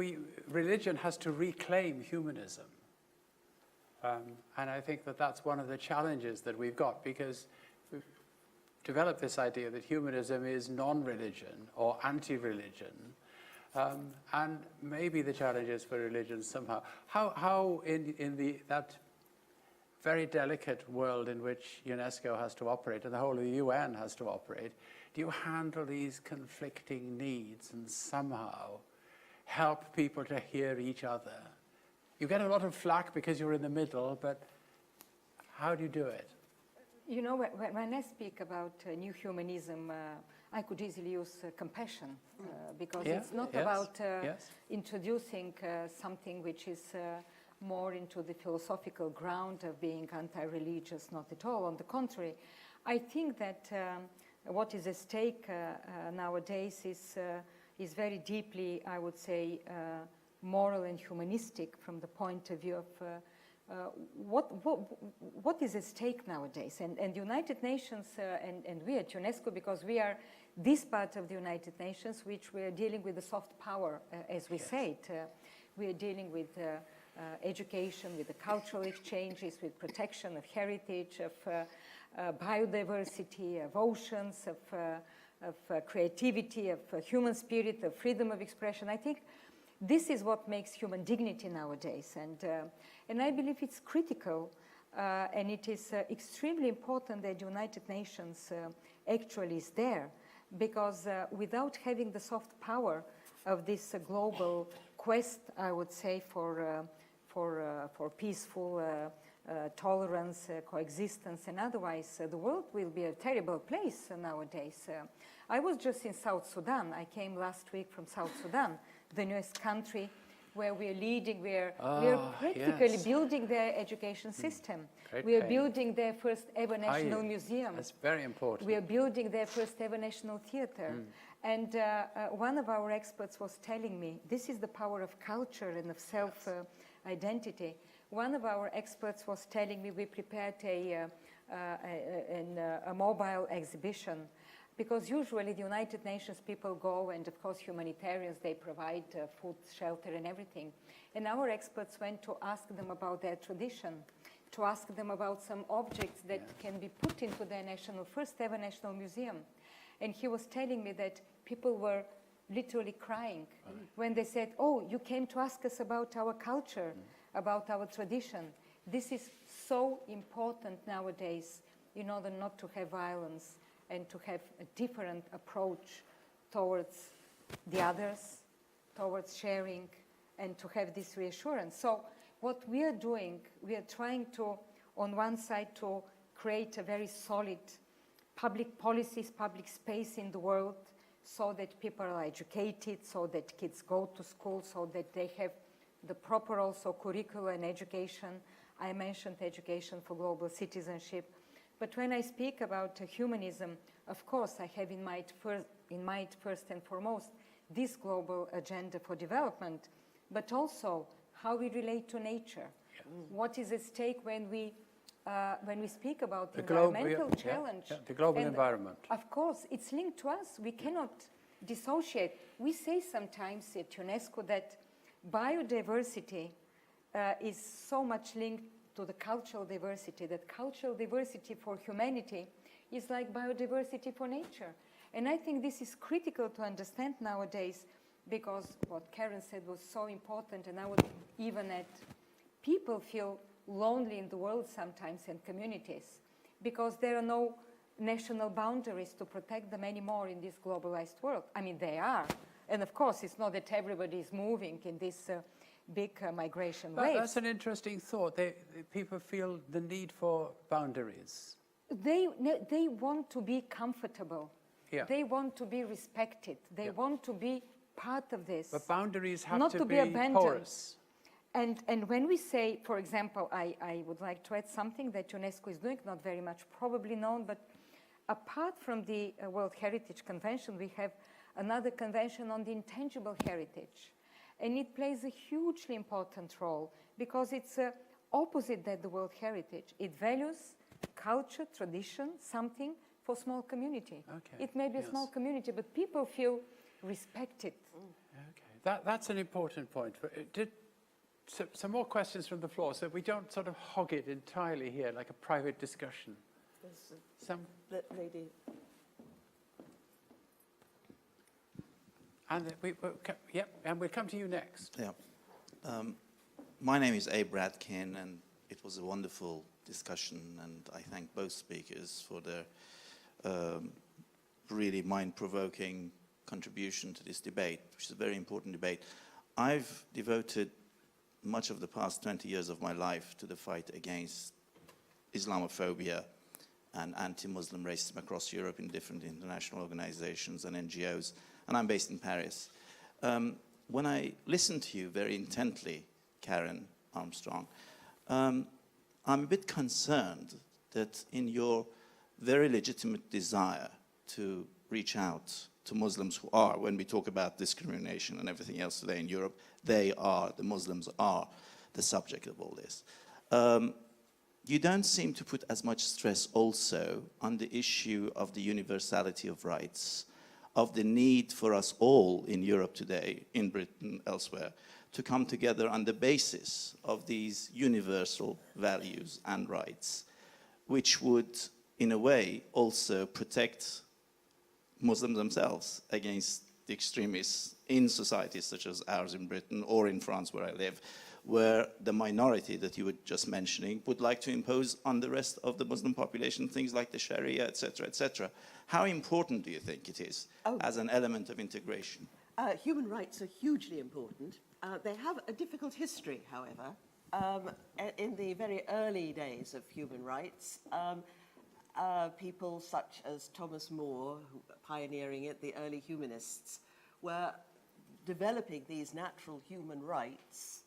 religion has to reclaim humanism, and I think that's one of the challenges that we've got, because we've developed this idea that humanism is non-religion or anti-religion, and maybe the challenge is for religion somehow. How in that very delicate world in which UNESCO has to operate and the whole of the UN has to operate, do you handle these conflicting needs and somehow help people to hear each other? You get a lot of flack because you're in the middle, but how do you do it? You know, when I speak about new humanism, I could easily use compassion, because it's not about introducing something which is more into the philosophical ground of being anti-religious, not at all. On the contrary, I think that what is at stake nowadays is very deeply, I would say, moral and humanistic from the point of view of what is at stake nowadays. And the United Nations and we at UNESCO, because we are this part of the United Nations, which we are dealing with the soft power, as we say it. We are dealing with education, with the cultural exchanges, with protection of heritage, of biodiversity, of oceans, of creativity, of human spirit, of freedom of expression. I think this is what makes human dignity nowadays. And I believe it's critical and it is extremely important that the United Nations actually is there, because without having the soft power of this global quest, I would say, for peaceful tolerance, coexistence, and otherwise, the world will be a terrible place nowadays. I was just in South Sudan. I came last week from South Sudan, the newest country where we are leading. We are practically building their education system. We are building their first ever national museum. That's very important. We are building their first ever national theater. And one of our experts was telling me, this is the power of culture and of self-identity. One of our experts was telling me we prepared a mobile exhibition, because usually the United Nations people go, and of course humanitarians, they provide food, shelter, and everything. And our experts went to ask them about their tradition, to ask them about some objects that can be put into their first ever national museum. And he was telling me that people were literally crying when they said, oh, you came to ask us about our culture, about our tradition. This is so important nowadays in order not to have violence and to have a different approach towards the others, towards sharing, and to have this reassurance. So what we are doing, we are trying to, on one side, to create a very solid public policies, public space in the world, so that people are educated, so that kids go to school, so that they have the proper also curriculum and education. I mentioned education for global citizenship. But when I speak about humanism, of course, I have in mind first and foremost this global agenda for development, but also how we relate to nature. What is at stake when we speak about the environmental challenge? The global environment. Of course, it's linked to us. We cannot dissociate. We say sometimes at UNESCO that biodiversity is so much linked to the cultural diversity, that cultural diversity for humanity is like biodiversity for nature. And I think this is critical to understand nowadays, because what Karen said was so important, and I would even add, people feel lonely in the world sometimes, and communities, because there are no national boundaries to protect them anymore in this globalized world. I mean, they are. And of course, it's not that everybody is moving in this big migration waves. That's an interesting thought. People feel the need for boundaries. They want to be comfortable. Yeah. They want to be respected. They want to be part of this. But boundaries have not to be abandoned. porous. And when we say, for example, I would like to add something that UNESCO is doing, not very much probably known, but apart from the World Heritage Convention, we have another convention on the intangible heritage. And it plays a hugely important role, because it's opposite than the World Heritage. It values culture, tradition, something for small community. Okay. It may be a small community, but people feel respected. Okay, that's an important point. Some more questions from the floor, so we don't sort of hog it entirely here like a private discussion. Some lady. And we'll come to you next. Yeah. My name is Abe Radkin, and it was a wonderful discussion, and I thank both speakers for their really mind-provoking contribution to this debate, which is a very important debate. I've devoted much of the past 20 years of my life to the fight against Islamophobia and anti-Muslim racism across Europe in different international organizations and NGOs, and I'm based in Paris. When I listened to you very intently, Karen, Armstrong. I'm a bit concerned that in your very legitimate desire to reach out to Muslims who are, when we talk about discrimination and everything else today in Europe, the Muslims are the subject of all this. You don't seem to put as much stress also on the issue of the universality of rights, of the need for us all in Europe today, in Britain, elsewhere, to come together on the basis of these universal values and rights, which would, in a way, also protect Muslims themselves against the extremists in societies such as ours in Britain or in France, where I live, where the minority that you were just mentioning would like to impose on the rest of the Muslim population things like the Sharia, etc., etc. How important do you think it is as an element of integration? Human rights are hugely important. They have a difficult history, however. In the very early days of human rights, people such as Thomas More, pioneering it, the early humanists, were developing these natural human rights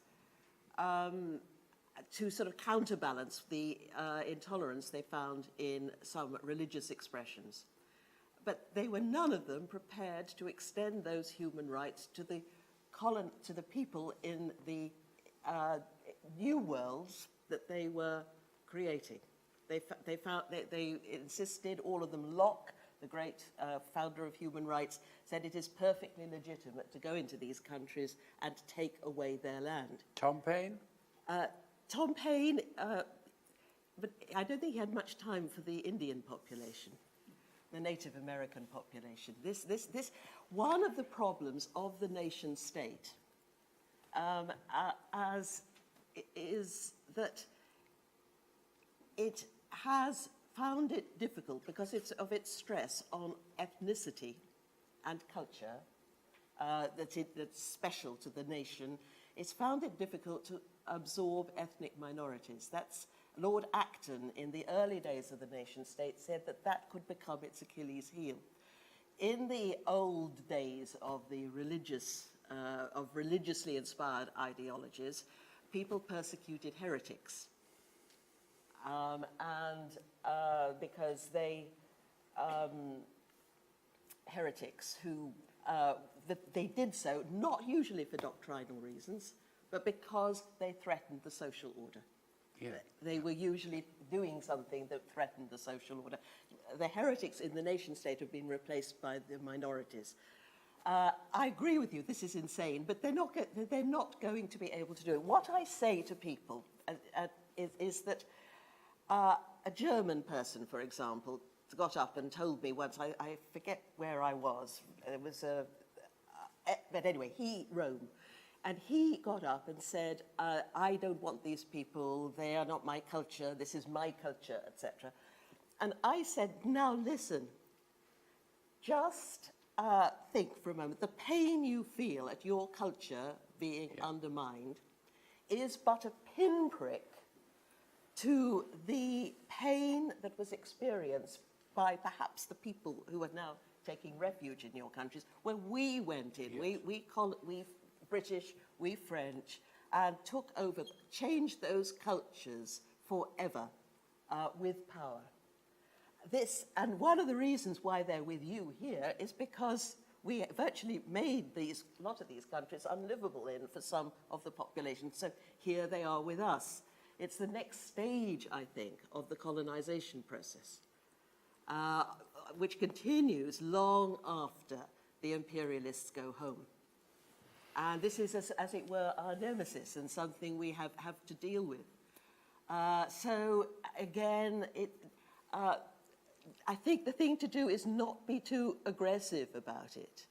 to sort of counterbalance the intolerance they found in some religious expressions. But they were none of them prepared to extend those human rights to the people in the new worlds that they were creating. They insisted, all of them, Locke, the great founder of human rights, said it is perfectly legitimate to go into these countries and to take away their land. Tom Paine? Tom Paine, but I don't think he had much time for the Indian population, the Native American population. One of the problems of the nation state is that it has found it difficult, because of its stress on ethnicity and culture that's special to the nation. It's found it difficult to absorb ethnic minorities. That's Lord Acton, in the early days of the nation state, said that that could become its Achilles heel. In the old days of the religiously inspired ideologies, people persecuted heretics. Because heretics who, they did so not usually for doctrinal reasons, but because they threatened the social order. Yeah. They were usually doing something that threatened the social order. The heretics in the nation state have been replaced by the minorities. I agree with you, this is insane, but they're not going to be able to do it. What I say to people is that a German person, for example, got up and told me once, I forget where I was, it was but anyway, Rome, and he got up and said, I don't want these people, they are not my culture, this is my culture, etc. And I said, now listen, just think for a moment, the pain you feel at your culture being undermined is but a pinprick to the pain that was experienced by perhaps the people who are now taking refuge in your countries, where we went in, we British, we French, and took over, changed those cultures forever with power. And one of the reasons why they're with you here is because we virtually made a lot of these countries unlivable for some of the population. So here they are with us. It's the next stage, I think, of the colonization process, which continues long after the imperialists go home. And this is, as it were, our nemesis and something we have to deal with. So again, I think the thing to do is not be too aggressive about it.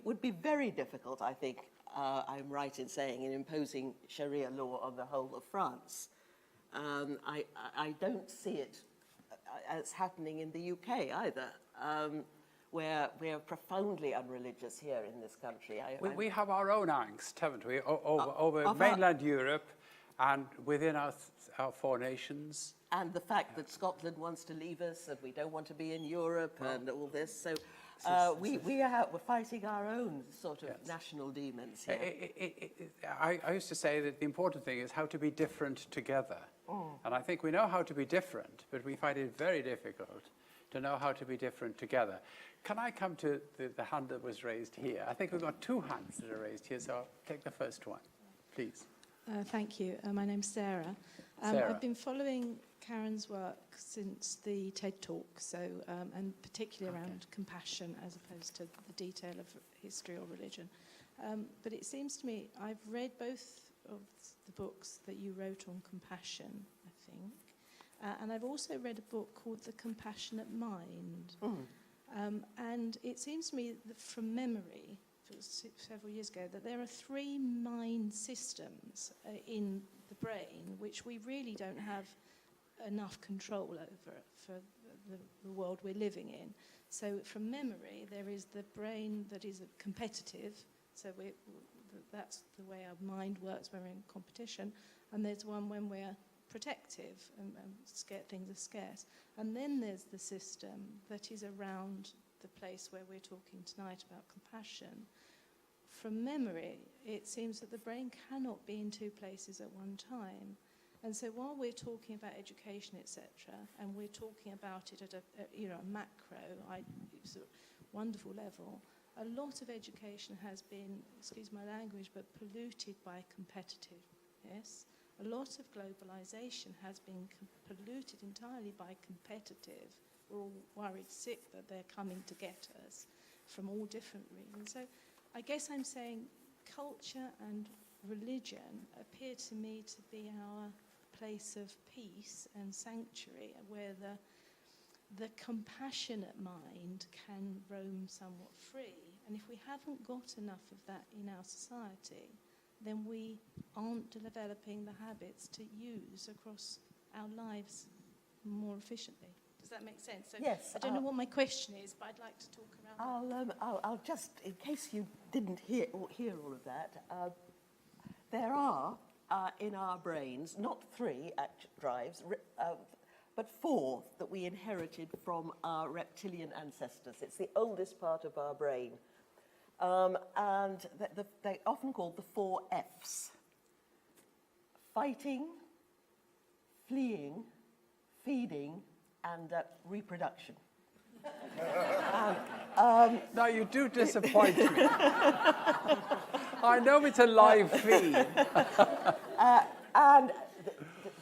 Would be very difficult, I think, I'm right in saying, in imposing Sharia law on the whole of France. I don't see it as happening in the UK either, where we are profoundly unreligious here in this country. We have our own angst, haven't we, over mainland Europe and within our four nations. and the fact that Scotland wants to leave us and we don't want to be in Europe and all this. So we're fighting our own sort of national demons here. I used to say that the important thing is how to be different together. And I think we know how to be different, but we find it very difficult to know how to be different together. Can I come to the hand that was raised here? I think we've got two hands that are raised here, so I'll take the first one, please. Thank you. My name's Sarah. Sarah. I've been following Karen's work since the TED Talk, and particularly around compassion as opposed to the detail of history or religion. But it seems to me, I've read both of the books that you wrote on compassion, I think, and I've also read a book called The Compassionate Mind. And it seems to me that from memory, it was several years ago, that there are 3 mind systems in the brain which we really don't have enough control over for the world we're living in. So from memory, there is the brain that is competitive, so that's the way our mind works when we're in competition, and there's one when we're protective and things are scarce. And then there's the system that is around the place where we're talking tonight about compassion. From memory, it seems that the brain cannot be in 2 places at one time. And so while we're talking about education, etc., and we're talking about it at a macro, sort of wonderful level, a lot of education has been, excuse my language, but polluted by competitiveness. A lot of globalization has been polluted entirely by competitive. We're all worried sick that they're coming to get us from all different reasons. So I guess I'm saying culture and religion appear to me to be our place of peace and sanctuary, where the compassionate mind can roam somewhat free. And if we haven't got enough of that in our society, then we aren't developing the habits to use across our lives more efficiently. Does that make sense? So Yes. I don't know what my question is, but I'd like to talk around I'll just, in case you didn't hear all of that, there are in our brains not 3 drives, but 4 that we inherited from our reptilian ancestors. It's the oldest part of our brain. And they're often called the 4 Fs. Fighting, fleeing, feeding, and reproduction. Now, you do disappoint me. I know it's a live feed. And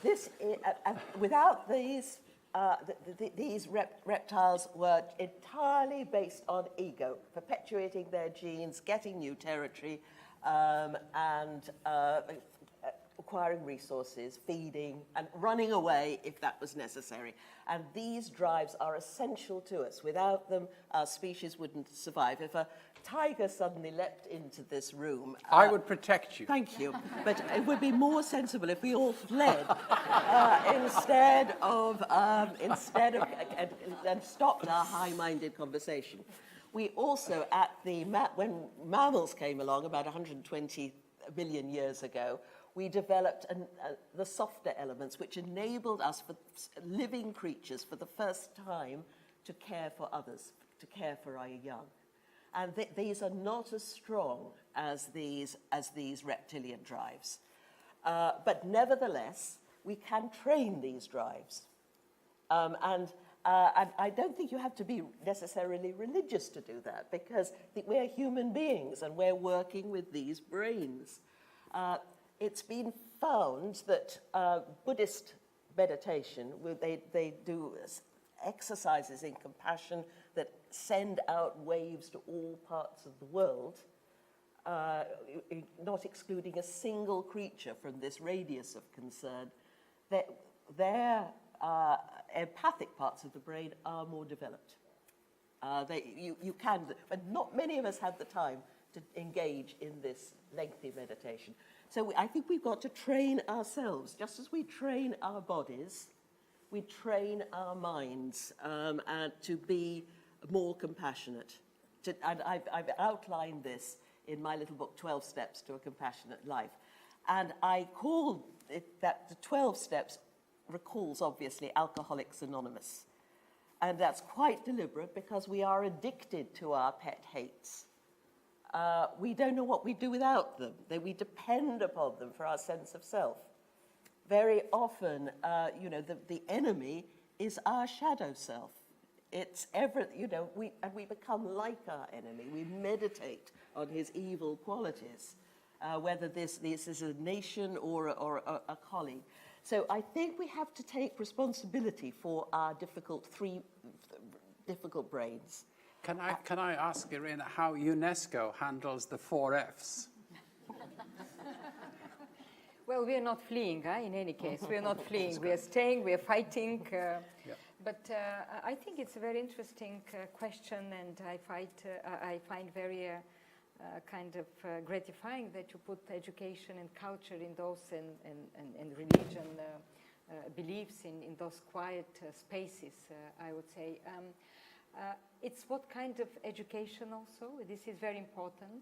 this, without these, these reptiles were entirely based on ego, perpetuating their genes, getting new territory, and acquiring resources, feeding, and running away if that was necessary. And these drives are essential to us. Without them, our species wouldn't survive. If a tiger suddenly leapt into this room... I would protect you. Thank you. But it would be more sensible if we all fled instead of and stopped our high-minded conversation. We also, when mammals came along about 120 million years ago, we developed the softer elements, which enabled us, for living creatures, for the first time, to care for others, to care for our young. And these are not as strong as these reptilian drives. But nevertheless, we can train these drives. And I don't think you have to be necessarily religious to do that, because we're human beings and we're working with these brains. It's been found that Buddhist meditation, they do exercises in compassion that send out waves to all parts of the world, not excluding a single creature from this radius of concern. Their empathic parts of the brain are more developed. You can, but not many of us have the time to engage in this lengthy meditation. So I think we've got to train ourselves, just as we train our bodies, we train our minds and to be more compassionate. And I've outlined this in my little book, 12 Steps to a Compassionate Life. And I call it that the 12 steps recalls, obviously, Alcoholics Anonymous. And that's quite deliberate because we are addicted to our pet hates. We don't know what we do without them. We depend upon them for our sense of self. Very often, the enemy is our shadow self. It's we become like our enemy. We meditate on his evil qualities, whether this is a nation or a colleague. So I think we have to take responsibility for our difficult brains. Can I ask Irina how UNESCO handles the 4 Fs? Well, we are not fleeing, in any case. We are not fleeing. We are staying, we are fighting. But I think it's a very interesting question, and I find very gratifying that you put education and culture in those, and religion beliefs in those quiet spaces, I would say. It's what kind of education also, this is very important,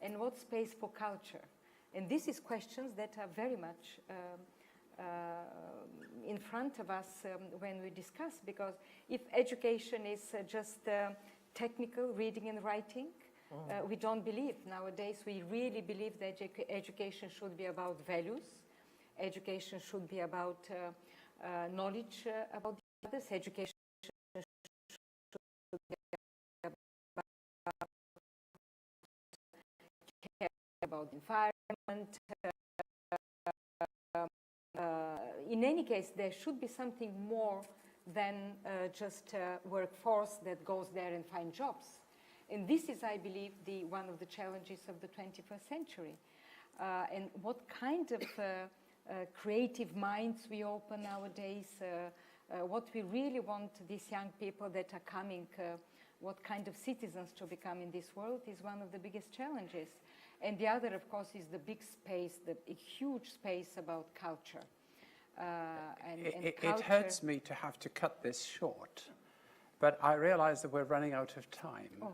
and what space for culture. And this is questions that are very much in front of us when we discuss, because if education is just technical reading and writing, we don't believe. Nowadays, we really believe that education should be about values. Education should be about knowledge about others. Education should be about environment. In any case, there should be something more than just a workforce that goes there and finds jobs. And this is, I believe, one of the challenges of the 21st century. And what kind of creative minds we open nowadays, what we really want these young people that are coming, what kind of citizens to become in this world is one of the biggest challenges. And the other, of course, is the big space, the huge space about culture. It hurts me to have to cut this short, but I realize that we're running out of time. Oh.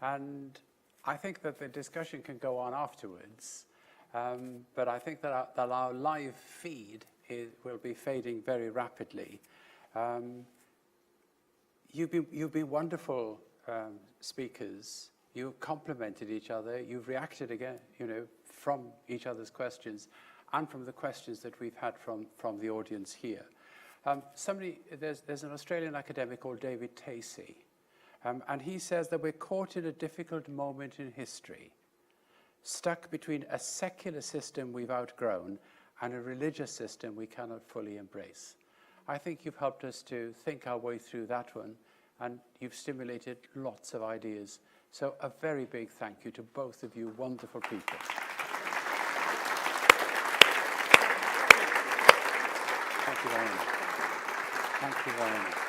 And I think that the discussion can go on afterwards, but I think that our live feed will be fading very rapidly. You've been wonderful speakers. You've complimented each other. You've reacted again, from each other's questions and from the questions that we've had from the audience here. There's an Australian academic called David Tacey, and he says that we're caught in a difficult moment in history, stuck between a secular system we've outgrown and a religious system we cannot fully embrace. I think you've helped us to think our way through that one, and you've stimulated lots of ideas. So a very big thank you to both of you, wonderful people. Thank you very much. Thank you very much.